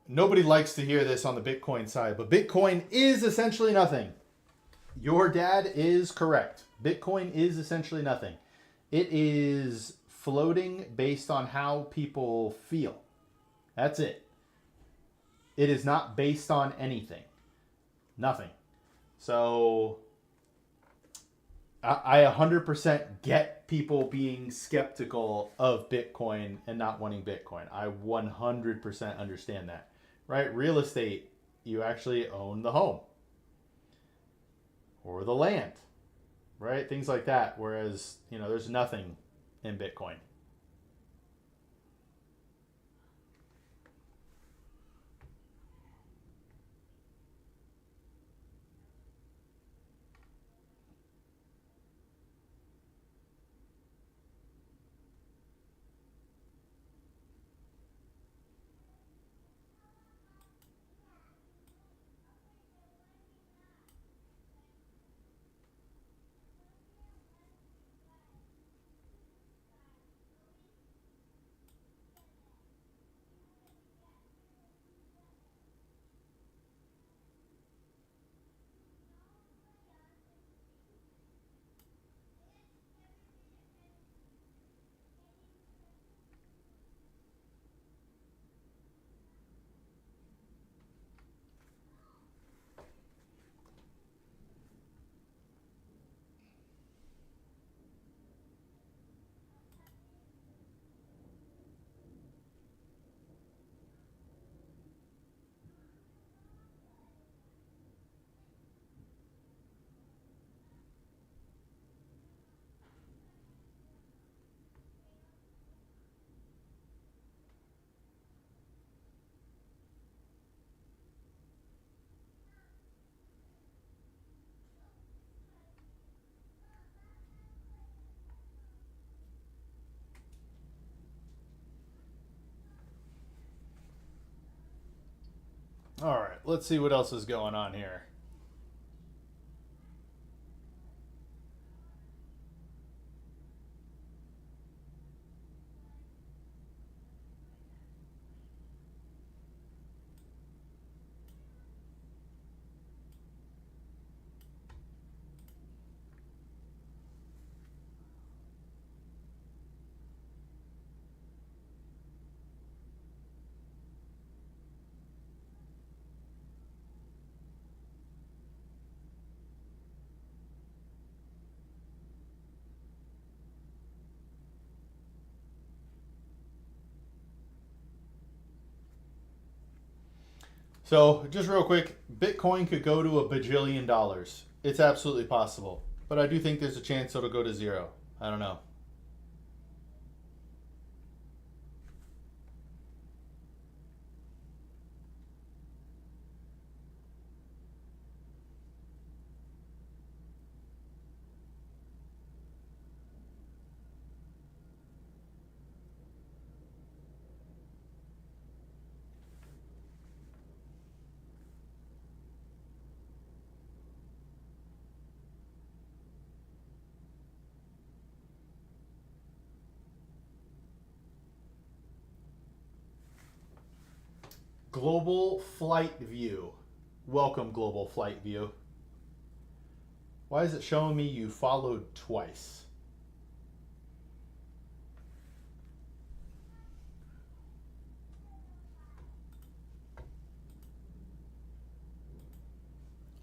Nobody likes to hear this on the Bitcoin side, but Bitcoin is essentially nothing. Your dad is correct. Bitcoin is essentially nothing. It is floating based on how people feel. That's it. It is not based on anything. Nothing. So I 100% get people being skeptical of Bitcoin and not wanting Bitcoin. I 100% understand that. Right? Real estate, you actually own the home or the land, right? Things like that. Whereas, there's nothing in Bitcoin. All right, let's see what else is going on here. So, just real quick, Bitcoin could go to $1 bajillion. It's absolutely possible. But I do think there's a chance it'll go to zero. I don't know. Global Flight View. Welcome, Global Flight View. Why is it showing me you followed twice?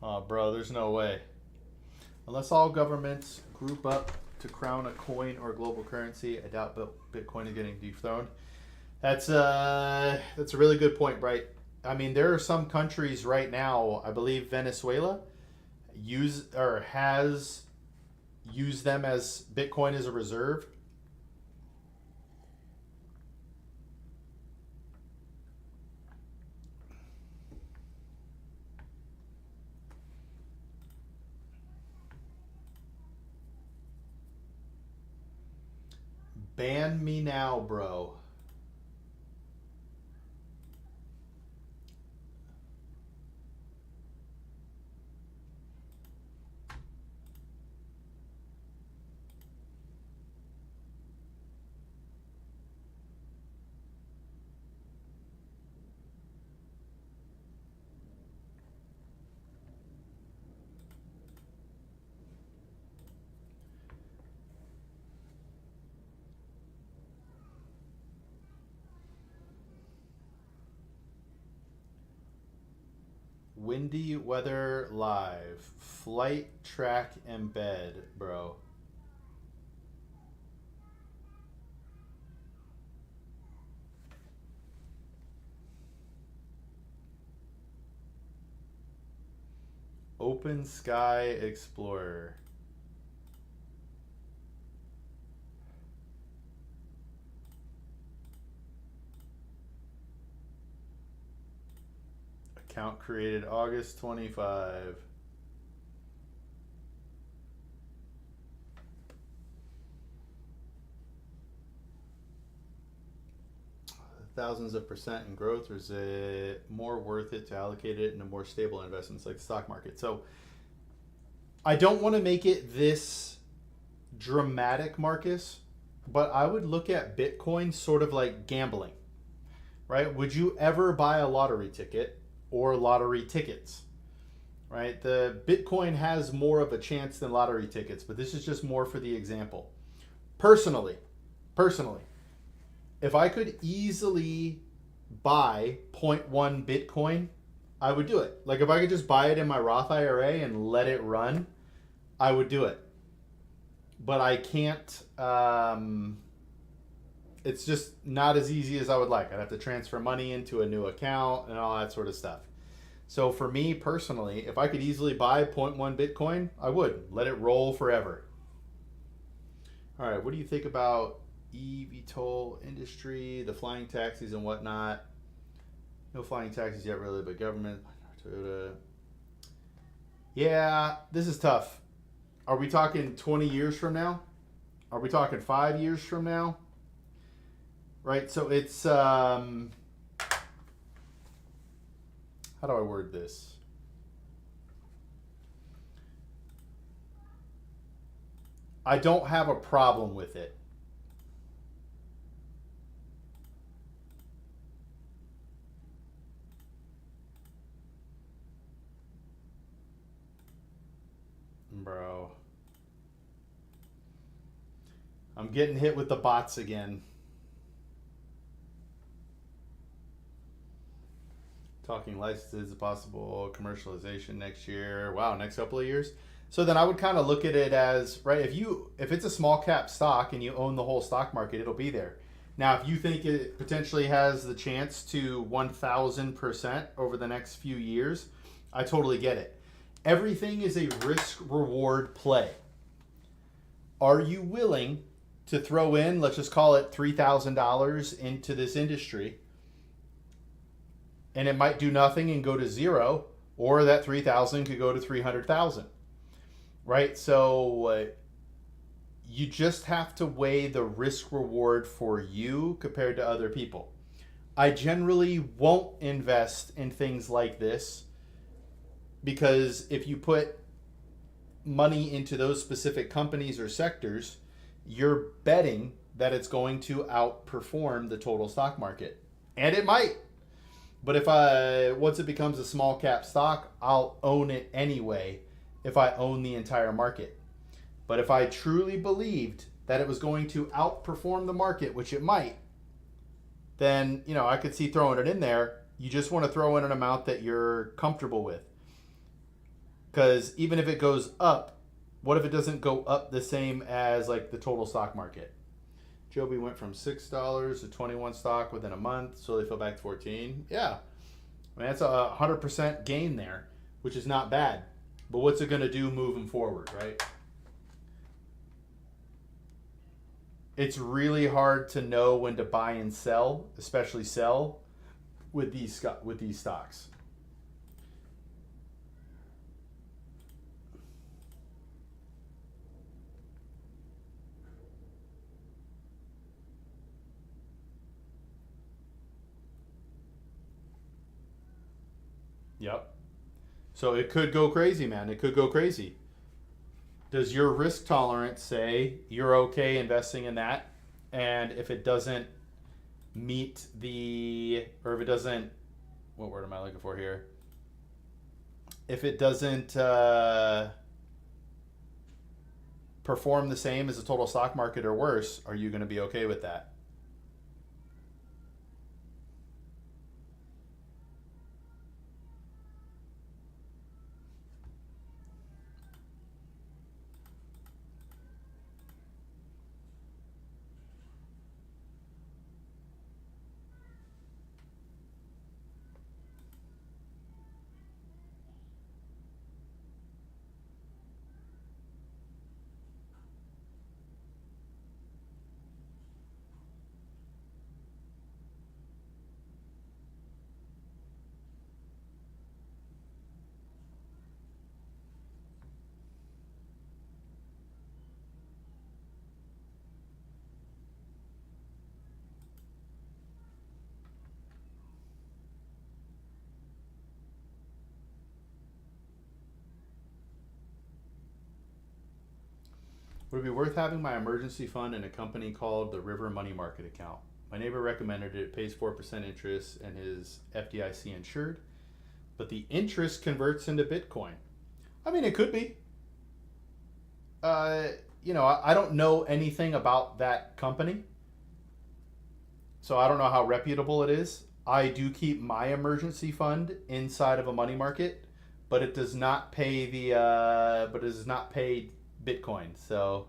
Oh, bro, there's no way. Unless all governments group up to crown a coin or global currency, I doubt Bitcoin is getting dethroned. That's a really good point, Bright. I mean, there are some countries right now, I believe Venezuela, has used them as Bitcoin as a reserve. Ban me now, bro. Windy weather live. Flight track embed, bro. Open Sky Explorer. Account created August 25. Thousands of percent in growth, or is it more worth it to allocate it into more stable investments like the stock market? So I don't want to make it this dramatic, Marcus, but I would look at Bitcoin sort of like gambling, right? Would you ever buy a lottery ticket or lottery tickets, right? The Bitcoin has more of a chance than lottery tickets, but this is just more for the example. Personally, if I could easily buy zero 0.1 Bitcoin, I would do it. Like if I could just buy it in my Roth IRA and let it run, I would do it. But I can't. It's just not as easy as I would like. I'd have to transfer money into a new account and all that sort of stuff. So for me personally, if I could easily buy 0.1 Bitcoin, I would. Let it roll forever. All right, what do you think about eVTOL industry, the flying taxis and whatnot? No flying taxis yet really, but government, Toyota. Yeah, this is tough. Are we talking 20 years from now? Are we talking 5 years from now? Right, so it's, how do I word this? I don't have a problem with it. Bro. I'm getting hit with the bots again. Talking licenses, possible commercialization next year. Wow, next couple of years. So then I would kind of look at it as, right, if it's a small cap stock and you own the whole stock market, it'll be there. Now, if you think it potentially has the chance to 1,000% over the next few years, I totally get it. Everything is a risk reward play. Are you willing to throw in, let's just call it $3,000 into this industry, and it might do nothing and go to zero, or that 3,000 could go to 300,000, right? So you just have to weigh the risk reward for you compared to other people. I generally won't invest in things like this because if you put money into those specific companies or sectors, you're betting that it's going to outperform the total stock market. And it might. But once it becomes a small cap stock, I'll own it anyway if I own the entire market. But if I truly believed that it was going to outperform the market, which it might, then, I could see throwing it in there. You just want to throw in an amount that you're comfortable with. Because even if it goes up, what if it doesn't go up the same as like the total stock market? Joby went from $6 to 21 stock within a month, so they fell back to 14. Yeah, I mean that's a 100% gain there, which is not bad. But what's it going to do moving forward, right? It's really hard to know when to buy and sell, especially sell with these stocks. Yep. So it could go crazy, man. It could go crazy. Does your risk tolerance say you're okay investing in that? And if it doesn't meet or if it doesn't, what word am I looking for here? If it doesn't perform the same as the total stock market or worse, are you going to be okay with that? Would it be worth having my emergency fund in a company called the River Money Market account? My neighbor recommended it. It pays 4% interest and is FDIC insured, but the interest converts into Bitcoin. I mean, it could be. I don't know anything about that company, so I don't know how reputable it is. I do keep my emergency fund inside of a money market, but it does not pay but it does not pay Bitcoin. So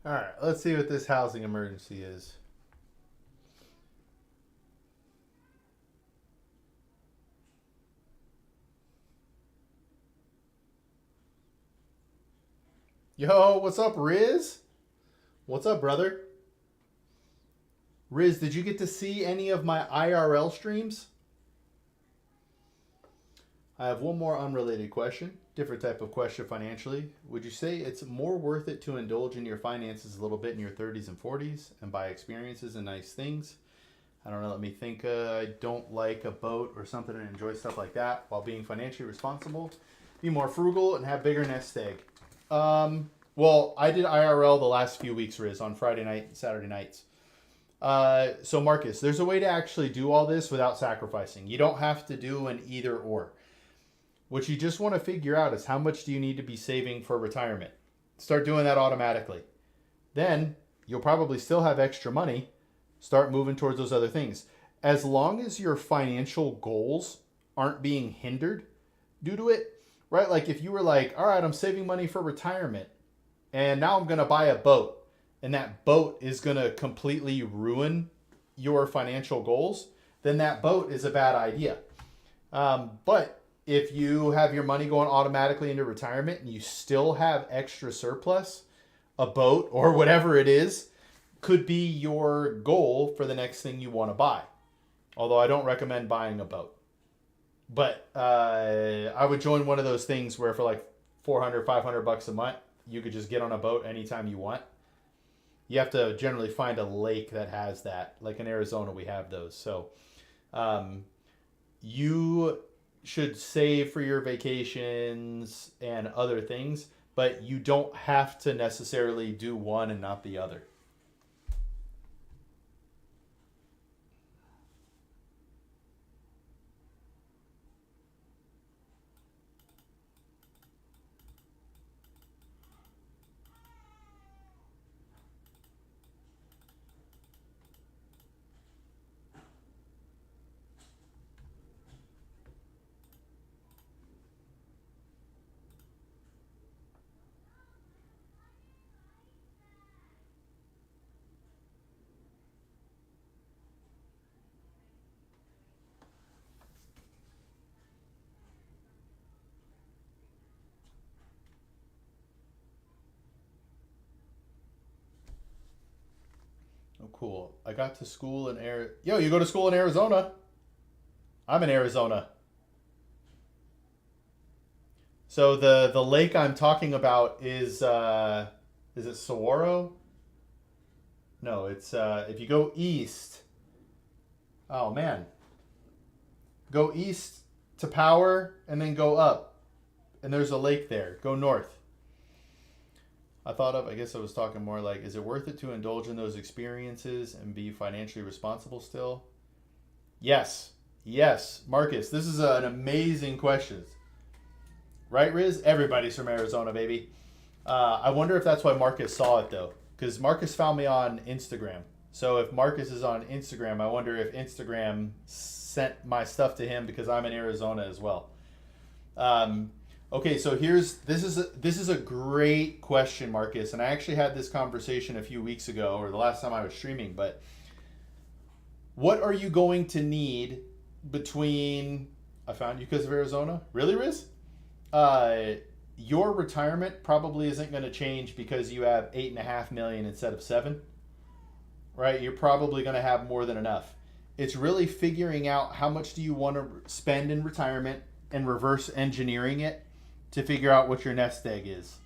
All right, let's see what this housing emergency is. Yo, what's up, Riz? What's up, brother? Riz, did you get to see any of my IRL streams? I have one more unrelated question, different type of question financially. Would you say it's more worth it to indulge in your finances a little bit in your 30s and 40s and buy experiences and nice things? I don't know, let me think. I don't like a boat or something and enjoy stuff like that while being financially responsible. Be more frugal and have bigger nest egg. Well, I did IRL the last few weeks, Riz, on Friday night and Saturday nights. So Marcus, there's a way to actually do all this without sacrificing. You don't have to do an either or. What you just want to figure out is how much do you need to be saving for retirement. Start doing that automatically. Then you'll probably still have extra money. Start moving towards those other things. As long as your financial goals aren't being hindered due to it, right? Like if you were like, all right, I'm saving money for retirement and now I'm going to buy a boat and that boat is going to completely ruin your financial goals, then that boat is a bad idea. But if you have your money going automatically into retirement and you still have extra surplus, a boat or whatever it is could be your goal for the next thing you want to buy. Although I don't recommend buying a boat. But I would join one of those things where for like 400, 500 bucks a month, you could just get on a boat anytime you want. You have to generally find a lake that has that. Like in Arizona, we have those. So you should save for your vacations and other things, but you don't have to necessarily do one and not the other. Oh, cool. I got to school in Arizona. Yo, you go to school in Arizona? I'm in Arizona. So the lake I'm talking about is it Saguaro? No, it's if you go east. Oh man, go east to Power and then go up, and there's a lake there. Go north. I guess I was talking more like, is it worth it to indulge in those experiences and be financially responsible still? Yes. Yes. Marcus, this is an amazing question. Right, Riz? Everybody's from Arizona, baby. I wonder if that's why Marcus saw it, though. Because Marcus found me on Instagram. So if Marcus is on Instagram, I wonder if Instagram sent my stuff to him because I'm in Arizona as well. Okay, so this is a great question, Marcus, and I actually had this conversation a few weeks ago, or the last time I was streaming. But what are you going to need between? I found you because of Arizona. Really, Riz? Your retirement probably isn't going to change because you have 8.5 million instead of 7. Right? You're probably going to have more than enough. It's really figuring out how much do you want to spend in retirement and reverse engineering it to figure out what your nest egg is.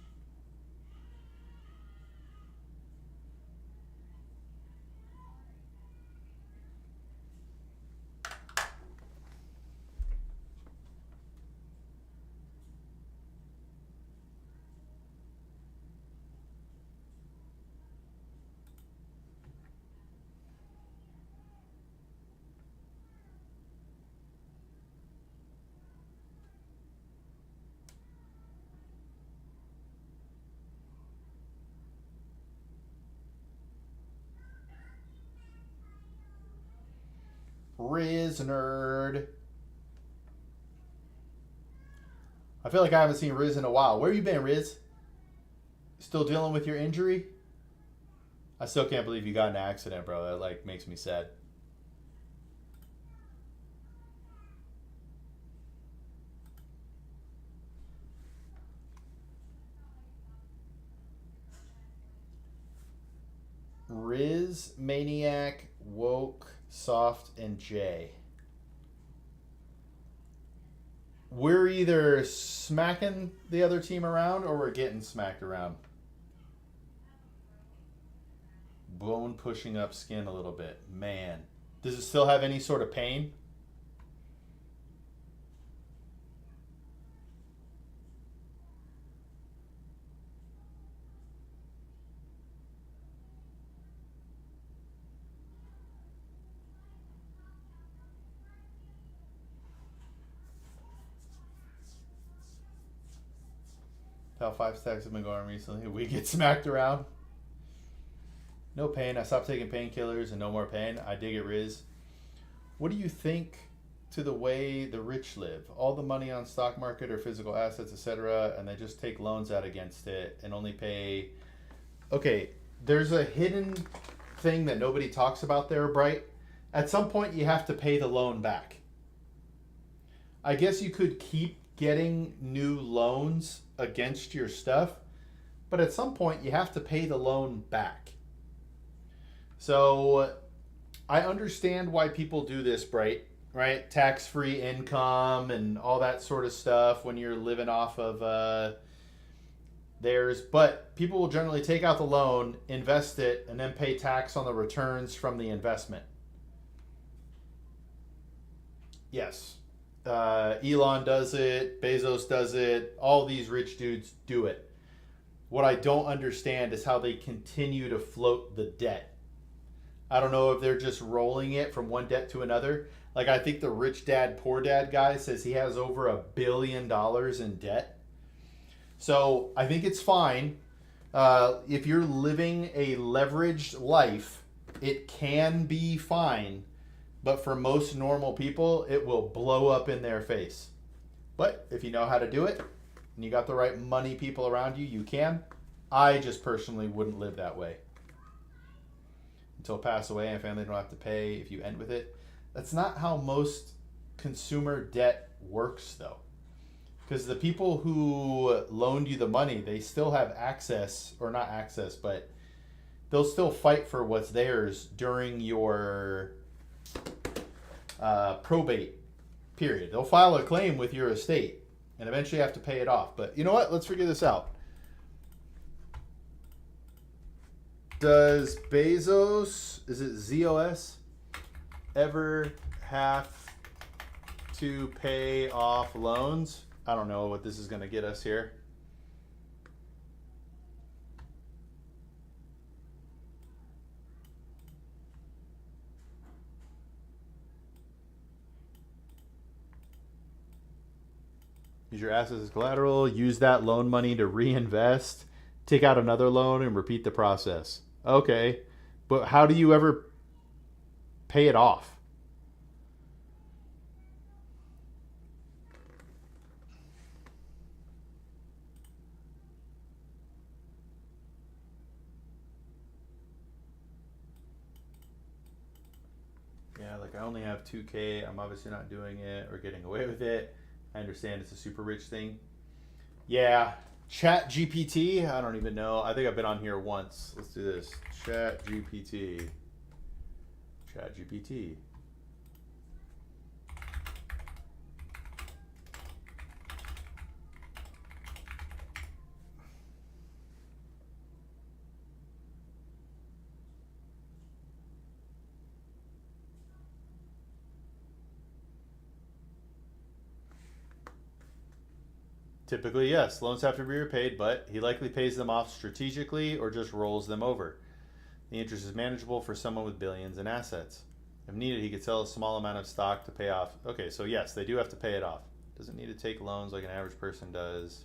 Riz nerd. I feel like I haven't seen Riz in a while. Where you been, Riz? Still dealing with your injury? I still can't believe you got in an accident, bro. That like makes me sad. Riz, Maniac, Woke, Soft, and Jay. We're either smacking the other team around or we're getting smacked around. Bone pushing up skin a little bit. Man. Does it still have any sort of pain? How 5 stacks have been going recently. We get smacked around. No pain. I stopped taking painkillers and no more pain. I dig it, Riz. What do you think to the way the rich live? All the money on stock market or physical assets, etc., and they just take loans out against it and only pay. Okay, there's a hidden thing that nobody talks about there, Bright. At some point, you have to pay the loan back. I guess you could keep getting new loans against your stuff, but at some point, you have to pay the loan back. So I understand why people do this, Bright, right? Tax-free income and all that sort of stuff when you're living off of theirs. But people will generally take out the loan, invest it, and then pay tax on the returns from the investment. Yes. Elon does it. Bezos does it. All these rich dudes do it. What I don't understand is how they continue to float the debt. I don't know if they're just rolling it from one debt to another. Like, I think the rich dad, poor dad guy says he has over $1 billion in debt. So I think it's fine. If you're living a leveraged life, it can be fine. But for most normal people, it will blow up in their face. But if you know how to do it, and you got the right money people around you, you can. I just personally wouldn't live that way. Until pass away and family don't have to pay if you end with it. That's not how most consumer debt works, though. Because the people who loaned you the money, they still have access, or not access, but they'll still fight for what's theirs during your probate period. They'll file a claim with your estate and eventually have to pay it off. But you know what? Let's figure this out. Does Bezos, is it ZOS, ever have to pay off loans? I don't know what this is going to get us here. Use your assets as collateral. Use that loan money to reinvest. Take out another loan and repeat the process. Okay, but how do you ever pay it off? Yeah, like I only have 2K. I'm obviously not doing it or getting away with it. I understand it's a super rich thing. Yeah, Chat GPT. I don't even know. I think I've been on here once. Let's do this. Chat GPT. Chat GPT. Typically, yes, loans have to be repaid, but he likely pays them off strategically or just rolls them over. The interest is manageable for someone with billions in assets. If needed, he could sell a small amount of stock to pay off. Okay, so yes, they do have to pay it off. Doesn't need to take loans like an average person does.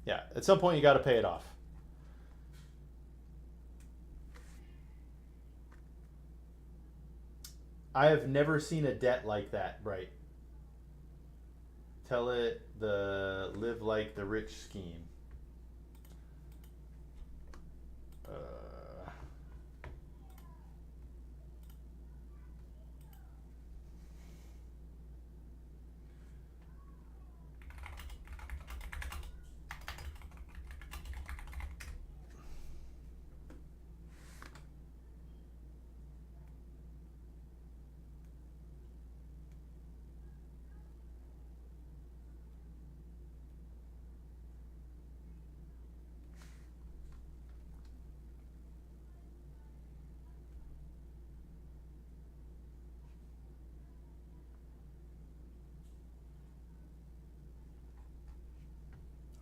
Yeah, at some point you got to pay it off. I have never seen a debt like that, right? Tell it the live like the rich scheme.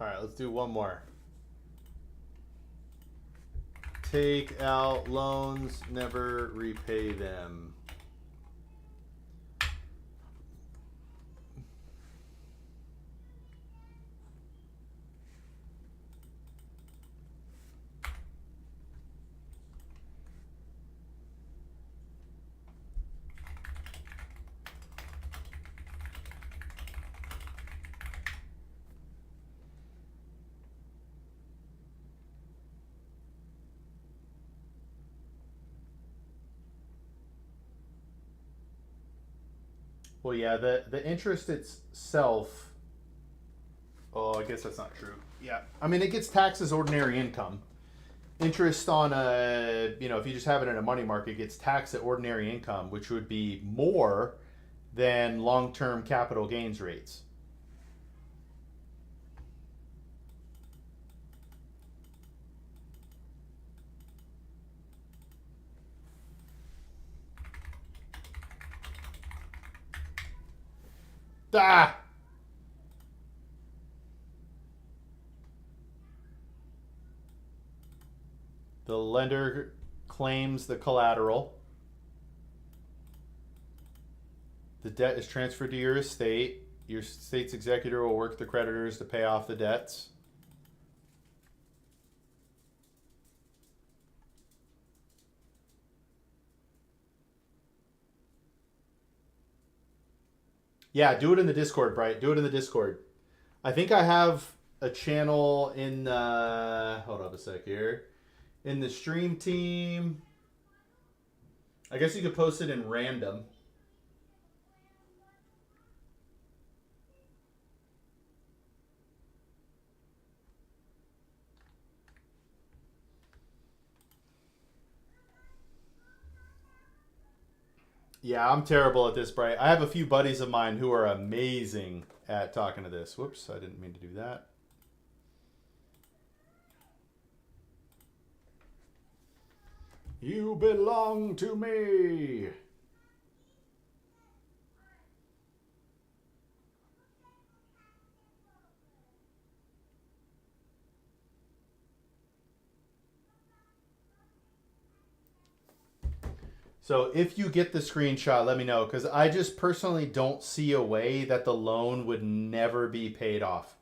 All right, let's do one more. Take out loans, never repay them. Well, yeah, the interest itself. Oh, I guess that's not true. Yeah, I mean it gets taxed as ordinary income. Interest on a, if you just have it in a money market, gets taxed at ordinary income, which would be more than long-term capital gains rates. Ah! The lender claims the collateral. The debt is transferred to your estate. Your estate's executor will work the creditors to pay off the debts. Yeah, do it in the Discord, Bright. Do it in the Discord. I think I have a channel in the. Hold up a sec here. In the stream team. I guess you could post it in random. Yeah, I'm terrible at this, Bright. I have a few buddies of mine who are amazing at talking to this. Whoops, I didn't mean to do that. You belong to me. So if you get the screenshot, let me know, because I just personally don't see a way that the loan would never be paid off.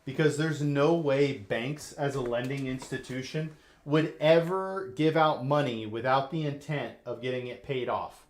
Because there's no way banks as a lending institution would ever give out money without the intent of getting it paid off.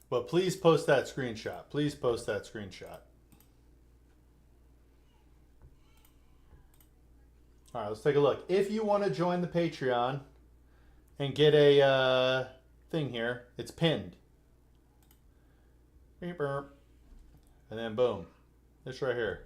But please post that screenshot. Please post that screenshot. All right, let's take a look. If you want to join the Patreon and get a thing here, it's pinned. Beep, burp. And then boom. This right here.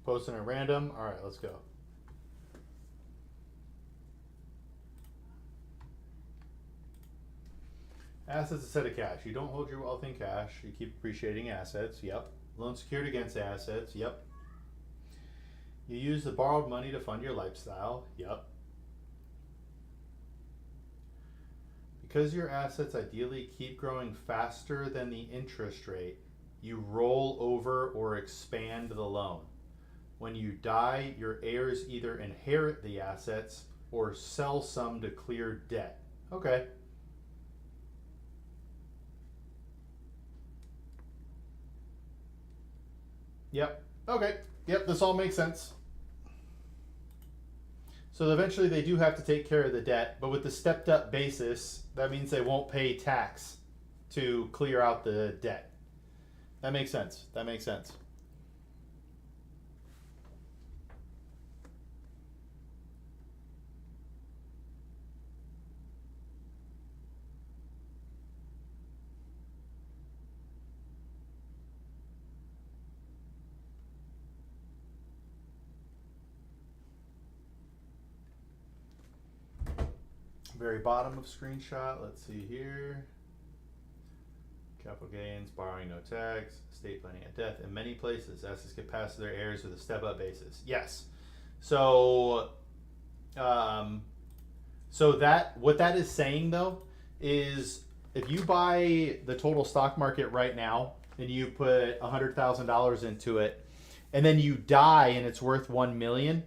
Posting at random. All right, let's go. Assets instead of cash. You don't hold your wealth in cash. You keep appreciating assets. Yep. Loan secured against assets. Yep. You use the borrowed money to fund your lifestyle. Yep. Because your assets ideally keep growing faster than the interest rate, you roll over or expand the loan. When you die, your heirs either inherit the assets or sell some to clear debt. Okay. Yep. Okay. Yep, this all makes sense. So eventually they do have to take care of the debt, but with the stepped up basis, that means they won't pay tax to clear out the debt. That makes sense. That makes sense. Very bottom of screenshot. Let's see here. Capital gains, borrowing no tax, estate planning at death. In many places, assets get passed to their heirs with a step-up basis. Yes. So, that what that is saying though is if you buy the total stock market right now and you put $100,000 into it, and then you die and it's worth 1 million.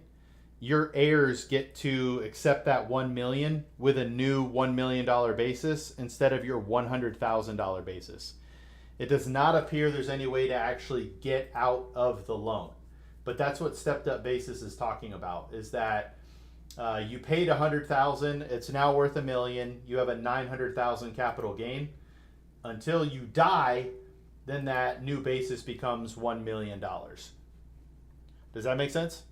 Your heirs get to accept that 1 million with a new $1 million basis instead of your $100,000 basis. It does not appear there's any way to actually get out of the loan. But that's what stepped up basis is talking about, is that you paid 100,000, it's now worth $1 million, you have a 900,000 capital gain. Until you die, then that new basis becomes $1 million. Does that make sense?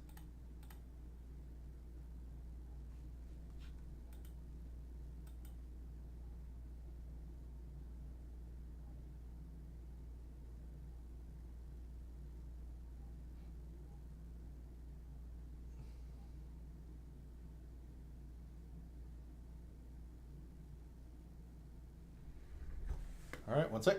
All right, one sec.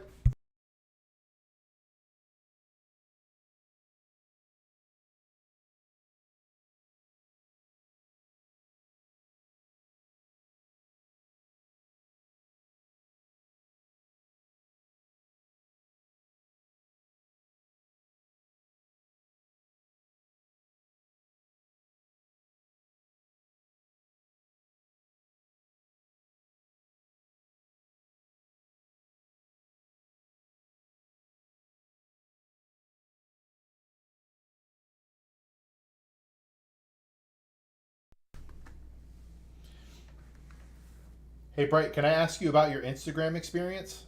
Hey, Bright, can I ask you about your Instagram experience?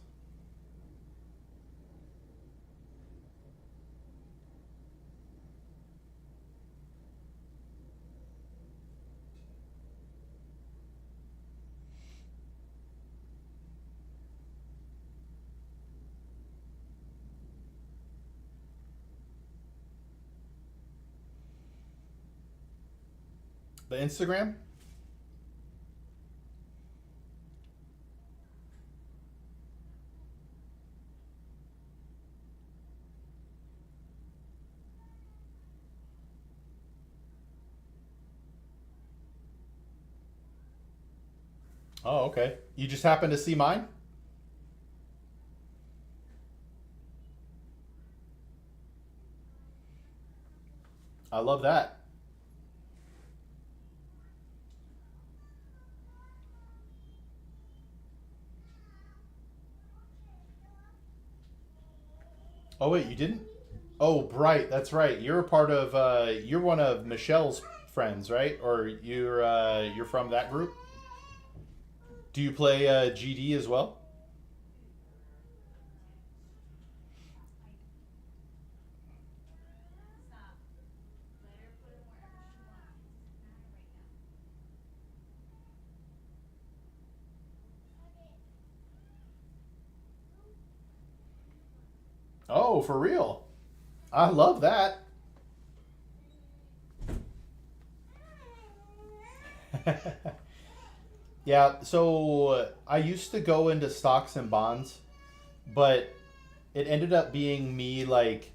The Instagram? Oh, okay. You just happened to see mine? I love that. Oh wait, you didn't? Oh, Bright. That's right. You're a part of. You're one of Michelle's friends, right? Or you're from that group? Do you play GD as well? Oh, for real? I love that. Yeah. So I used to go into stocks and bonds, but it ended up being me like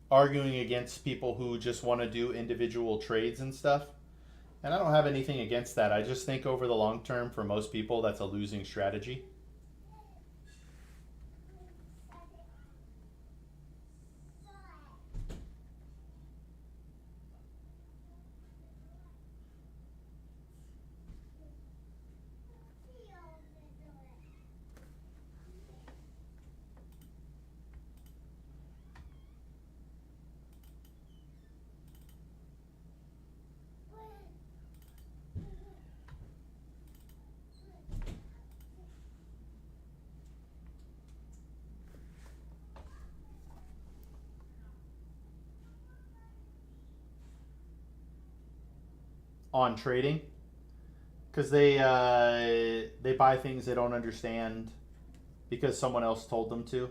arguing against people who just want to do individual trades and stuff. And I don't have anything against that. I just think over the long term, for most people, that's a losing strategy. On trading, because they buy things they don't understand because someone else told them to.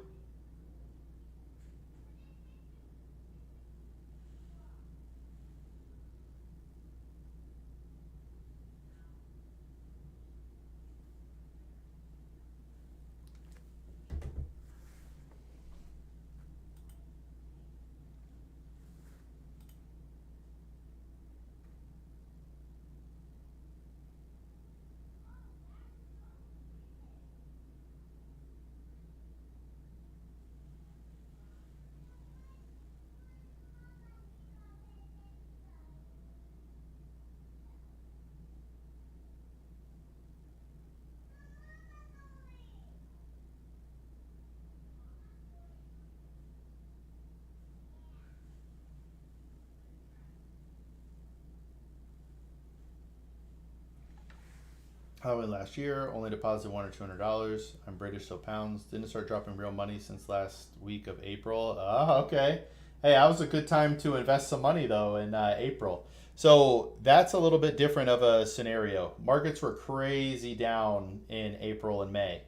I went last year, only deposited $1 or $200. I'm British, so pounds. Didn't start dropping real money since last week of April. Okay. Hey, that was a good time to invest some money though in April. So that's a little bit different of a scenario. Markets were crazy down in April and May,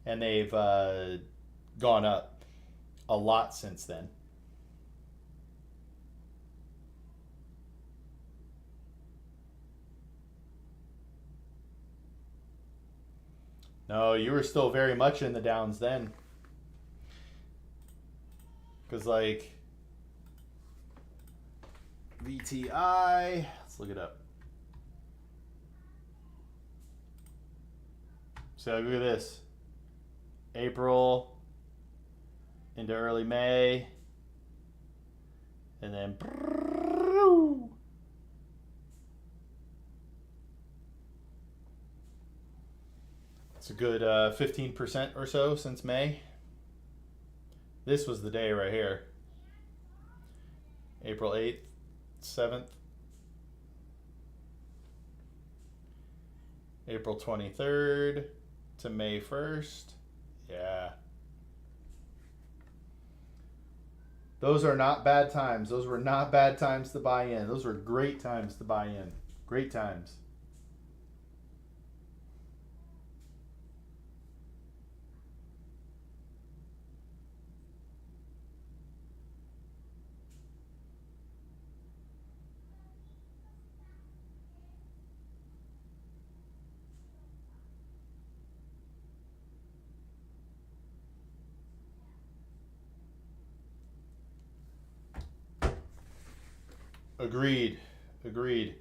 and they've gone up a lot since then. No, you were still very much in the downs then, because like VTI. Let's look it up. So look at this. April into early May, and then it's a good 15% or so since May. This was the day right here. April 8th, 7th, April 23rd to May 1st. Yeah. Those are not bad times. Those were not bad times to buy in. Those were great times to buy in. Great times. Agreed. Agreed.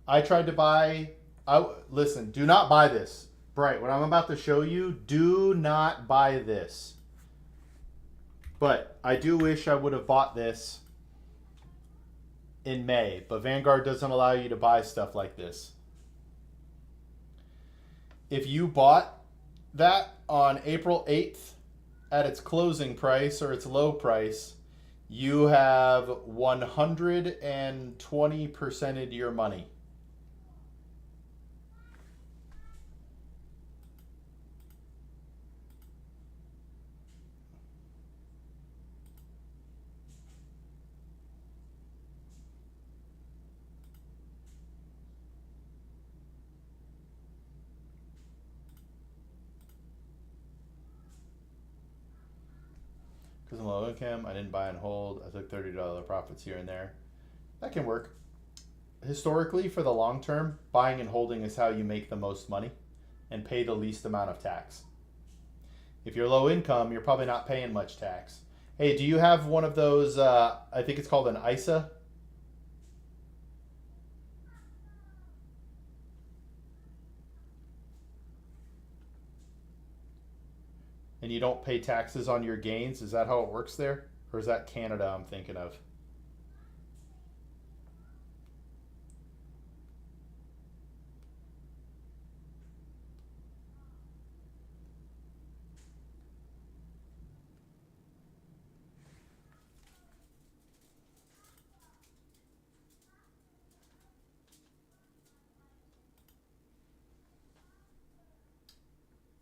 I tried to buy. I listen. Do not buy this. Bright, what I'm about to show you, do not buy this. But I do wish I would have bought this in May, but Vanguard doesn't allow you to buy stuff like this. If you bought that on April 8th at its closing price or its low price, you have 120%ed your money. Because I'm low income, I didn't buy and hold. I took $30 profits here and there. That can work. Historically, for the long term, buying and holding is how you make the most money and pay the least amount of tax. If you're low income, you're probably not paying much tax. Hey, do you have one of those, I think it's called an ISA? And you don't pay taxes on your gains? Is that how it works there? Or is that Canada I'm thinking of?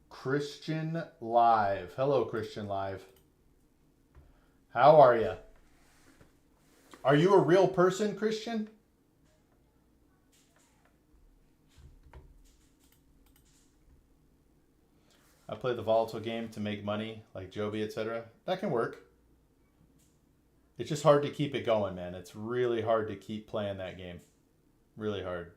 Christian Live. Hello, Christian Live. How are you? Are you a real person, Christian? I play the volatile game to make money, like Joby, etc. That can work. It's just hard to keep it going, man. It's really hard to keep playing that game. Really hard.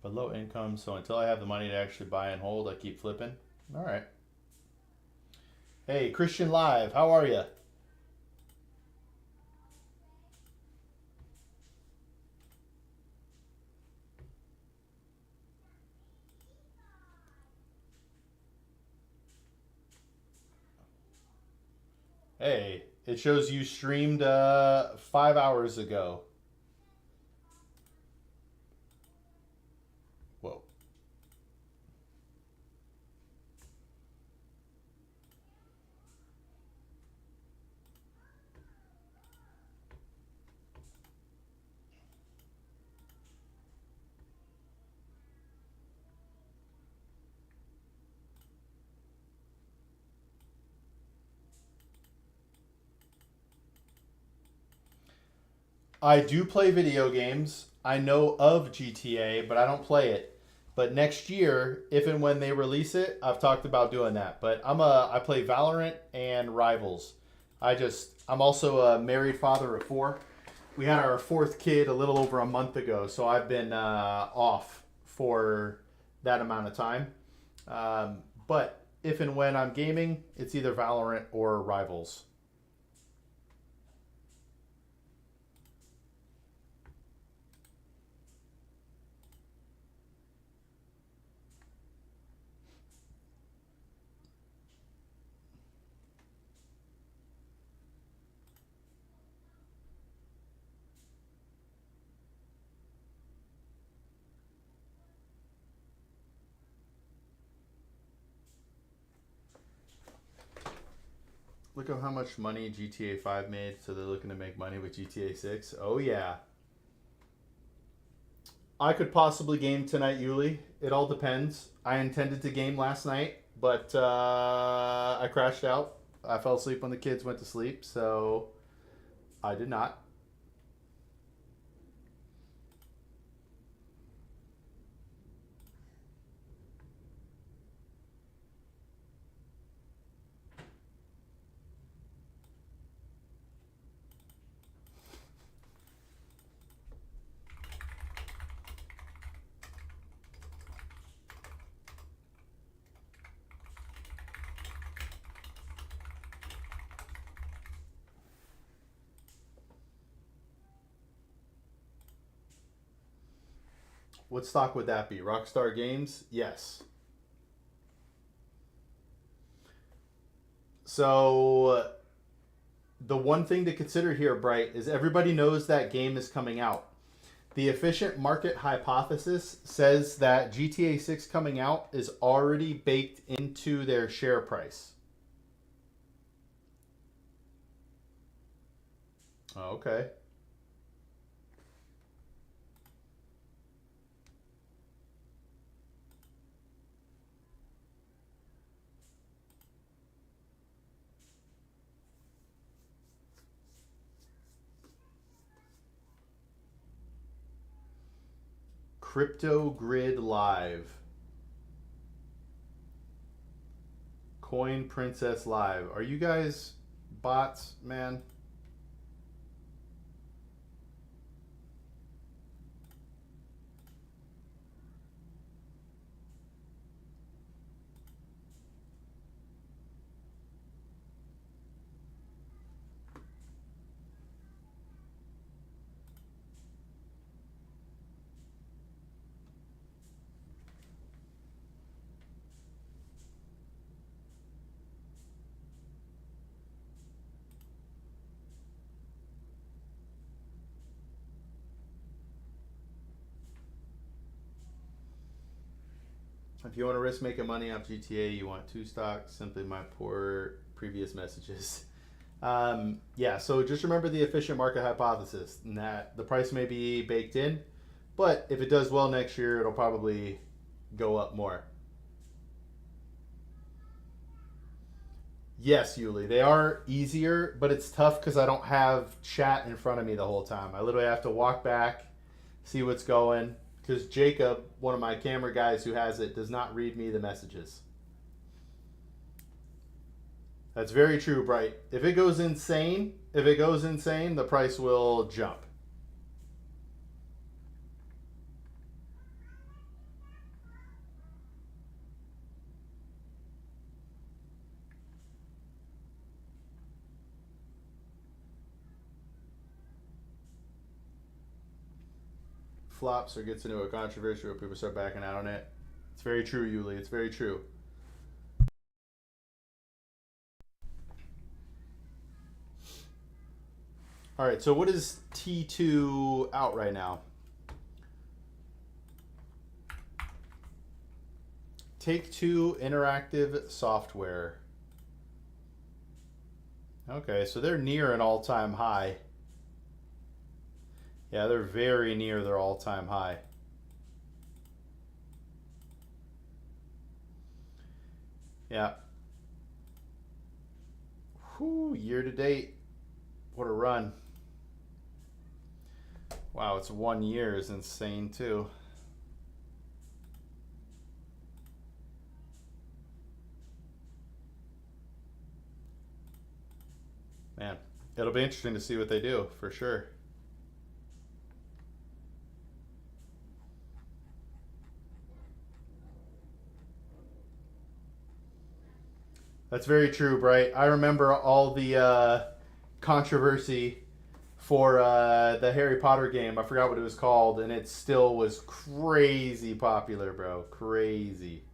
But low income, so until I have the money to actually buy and hold, I keep flipping. All right. Hey, Christian Live, how are you? Hey, it shows you streamed 5 hours ago. Whoa. I do play video games. I know of GTA, but I don't play it. But next year, if and when they release it, I've talked about doing that. But I play Valorant and Rivals. I'm also a married father of four. We had our fourth kid a little over a month ago, so I've been off for that amount of time. But if and when I'm gaming, it's either Valorant or Rivals. Look at how much money GTA 5 made, so they're looking to make money with GTA 6. Oh, yeah. I could possibly game tonight, Yuli. It all depends. I intended to game last night, but I crashed out. I fell asleep when the kids went to sleep, so I did not. What stock would that be? Rockstar Games? Yes. So the one thing to consider here, Bright, is everybody knows that game is coming out. The efficient market hypothesis says that GTA 6 coming out is already baked into their share price. Okay. Crypto Grid Live. Coin Princess Live. Are you guys bots, man? If you want to risk making money off GTA, you want two stocks. Simply my poor previous messages. Yeah, so just remember the efficient market hypothesis, and that the price may be baked in, but if it does well next year, it'll probably go up more. Yes, Yuli, they are easier, but it's tough because I don't have chat in front of me the whole time. I literally have to walk back, see what's going, because Jacob, one of my camera guys who has it, does not read me the messages. That's very true, Bright. If it goes insane, the price will jump. Flops or gets into a controversy where people start backing out on it. It's very true, Yuli. It's very true. All right, so what is T2 out right now? Take-Two Interactive Software. Okay, so they're near an all-time high. Yeah, they're very near their all-time high. Yeah. Whew, year to date. What a run. Wow, it's 1 year is insane too. Man, it'll be interesting to see what they do, for sure. That's very true, Bright. I remember all the controversy for the Harry Potter game. I forgot what it was called, and it still was crazy popular, bro. Crazy.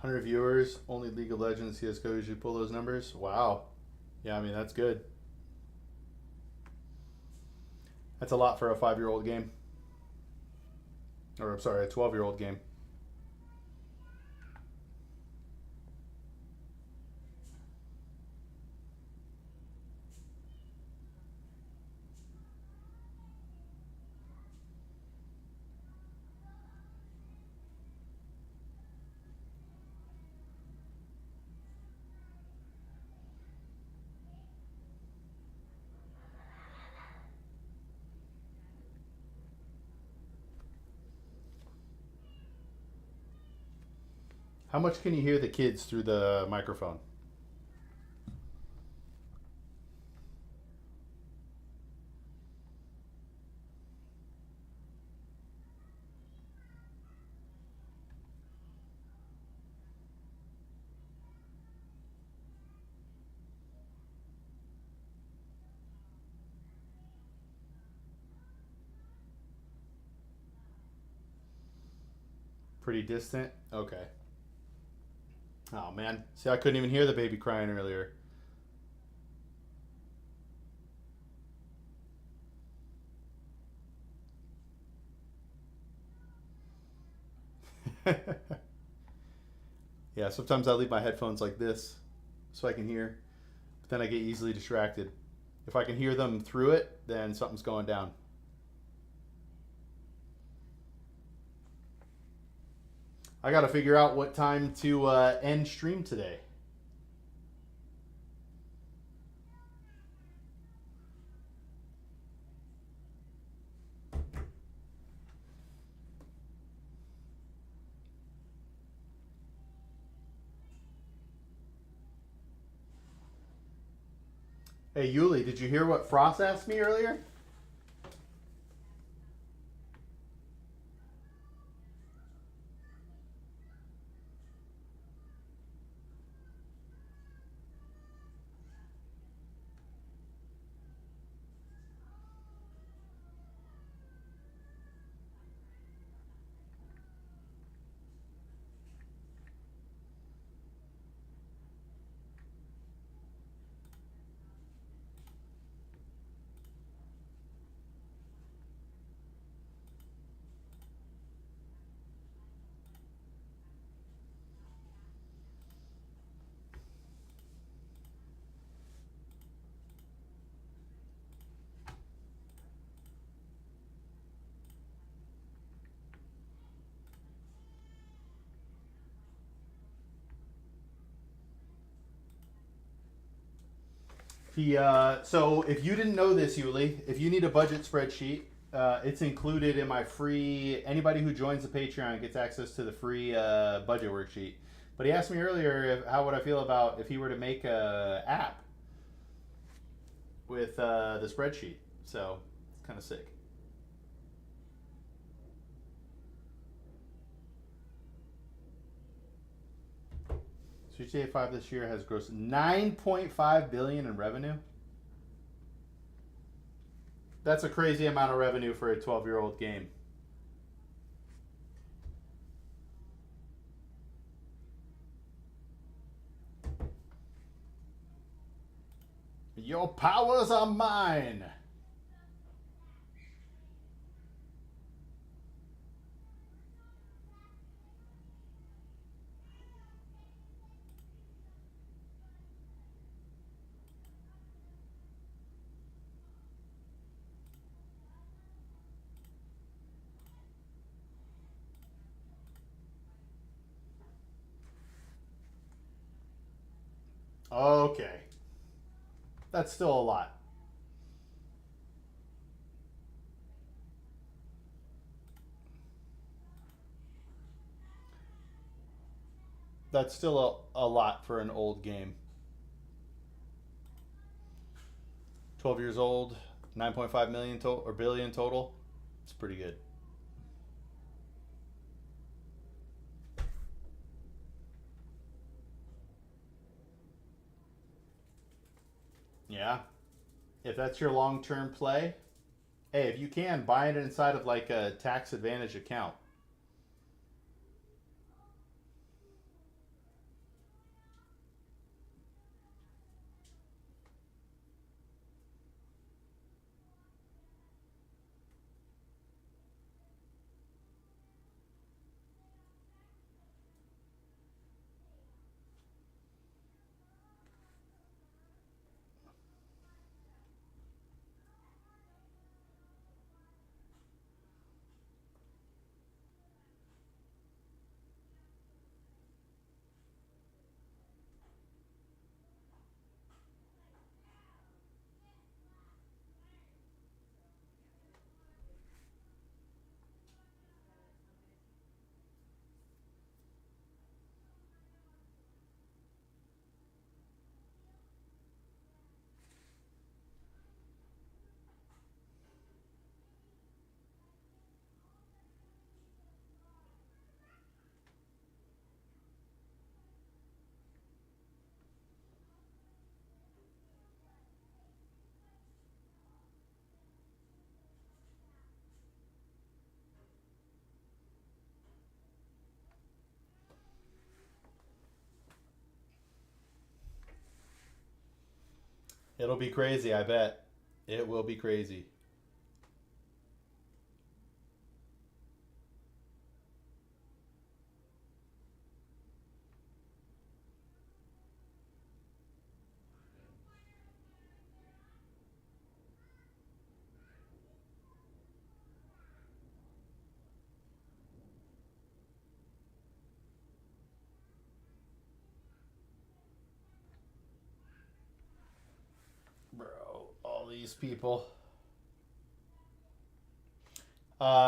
100 viewers, only League of Legends, CSGO usually pull those numbers. Wow. Yeah, I mean, that's good. That's a lot for a 5-year-old game. Or, I'm sorry, a 12-year-old game. How much can you hear the kids through the microphone? Pretty distant? Okay. Oh, man. See, I couldn't even hear the baby crying earlier. Yeah, sometimes I leave my headphones like this so I can hear, but then I get easily distracted. If I can hear them through it, then something's going down. I got to figure out what time to end stream today. Hey, Yuli, did you hear what Frost asked me earlier? So if you didn't know this, Yuli, if you need a budget spreadsheet, it's included in my free. Anybody who joins the Patreon gets access to the free budget worksheet. But he asked me earlier how would I feel about if he were to make a app with the spreadsheet. So it's kind of sick. So GTA 5 this year has grossed 9.5 billion in revenue. That's a crazy amount of revenue for a 12-year-old game. Your powers are mine. Okay. That's still a lot. That's still a lot for an old game. 12 years old, 9.5 million total or billion total. It's pretty good. Yeah. If that's your long-term play, hey, if you can, buy it inside of like a tax advantage account. It'll be crazy, I bet. It will be crazy. Bro, all these people.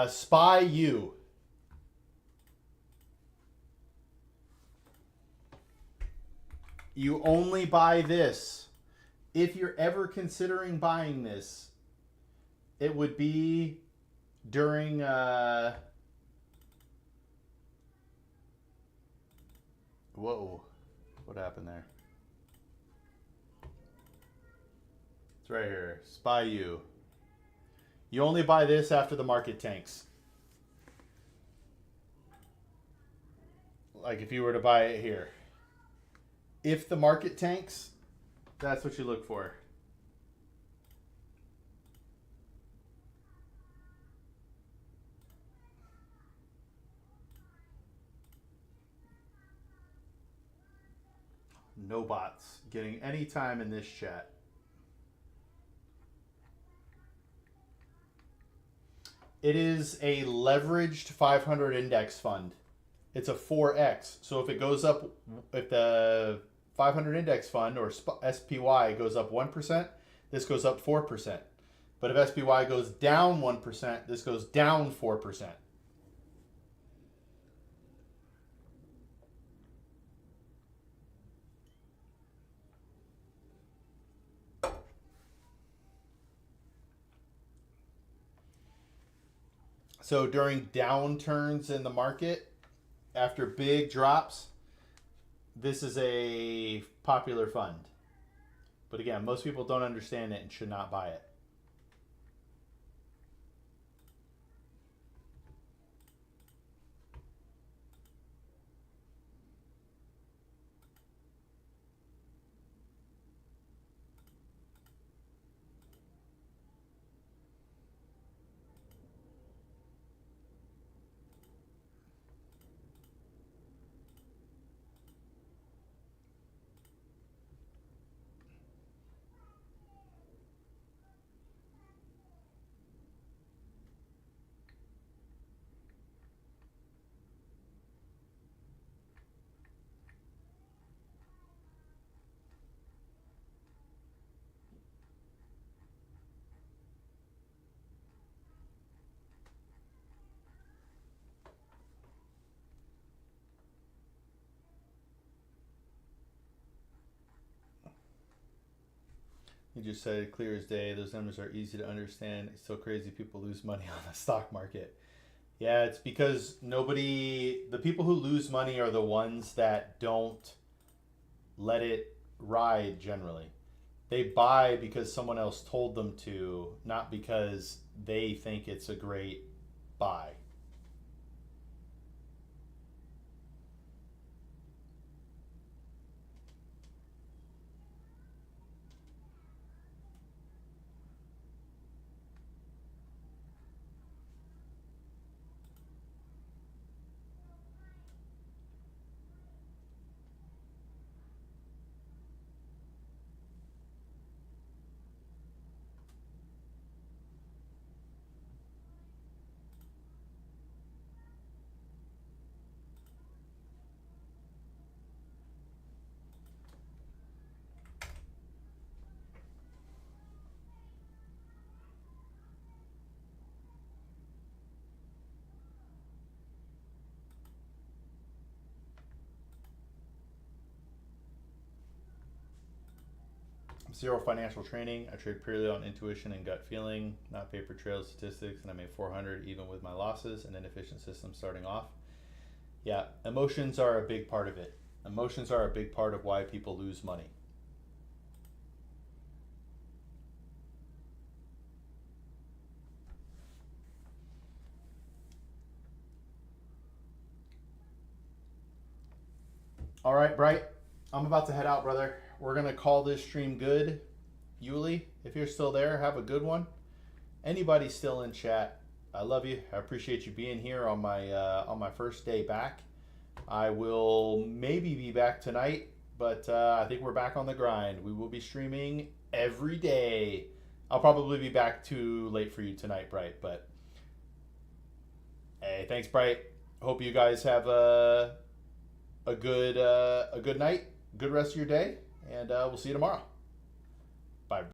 Spy you. You only buy this. If you're ever considering buying this, it would be during whoa. What happened there? It's right here. Spy you. You only buy this after the market tanks. Like if you were to buy it here. If the market tanks, that's what you look for. No bots getting any time in this chat. It is a leveraged 500 index fund. It's a 4x. So if it goes up, if the 500 index fund or SPY goes up 1%, this goes up 4%. But if SPY goes down 1%, this goes down 4%. So during downturns in the market, after big drops, this is a popular fund. But again, most people don't understand it and should not buy it. He just said it clear as day. Those numbers are easy to understand. It's so crazy people lose money on the stock market. Yeah, it's because the people who lose money are the ones that don't let it ride generally. They buy because someone else told them to, not because they think it's a great buy. Zero financial training. I trade purely on intuition and gut feeling, not paper trail statistics, and I made 400 even with my losses and inefficient system starting off. Yeah, emotions are a big part of it. Emotions are a big part of why people lose money. All right, Bright. I'm about to head out, brother. We're going to call this stream good. Yuli, if you're still there, have a good one. Anybody still in chat, I love you. I appreciate you being here on my first day back. I will maybe be back tonight, but I think we're back on the grind. We will be streaming every day. I'll probably be back too late for you tonight, Bright, but hey, thanks, Bright. Hope you guys have a good night, good rest of your day, and we'll see you tomorrow.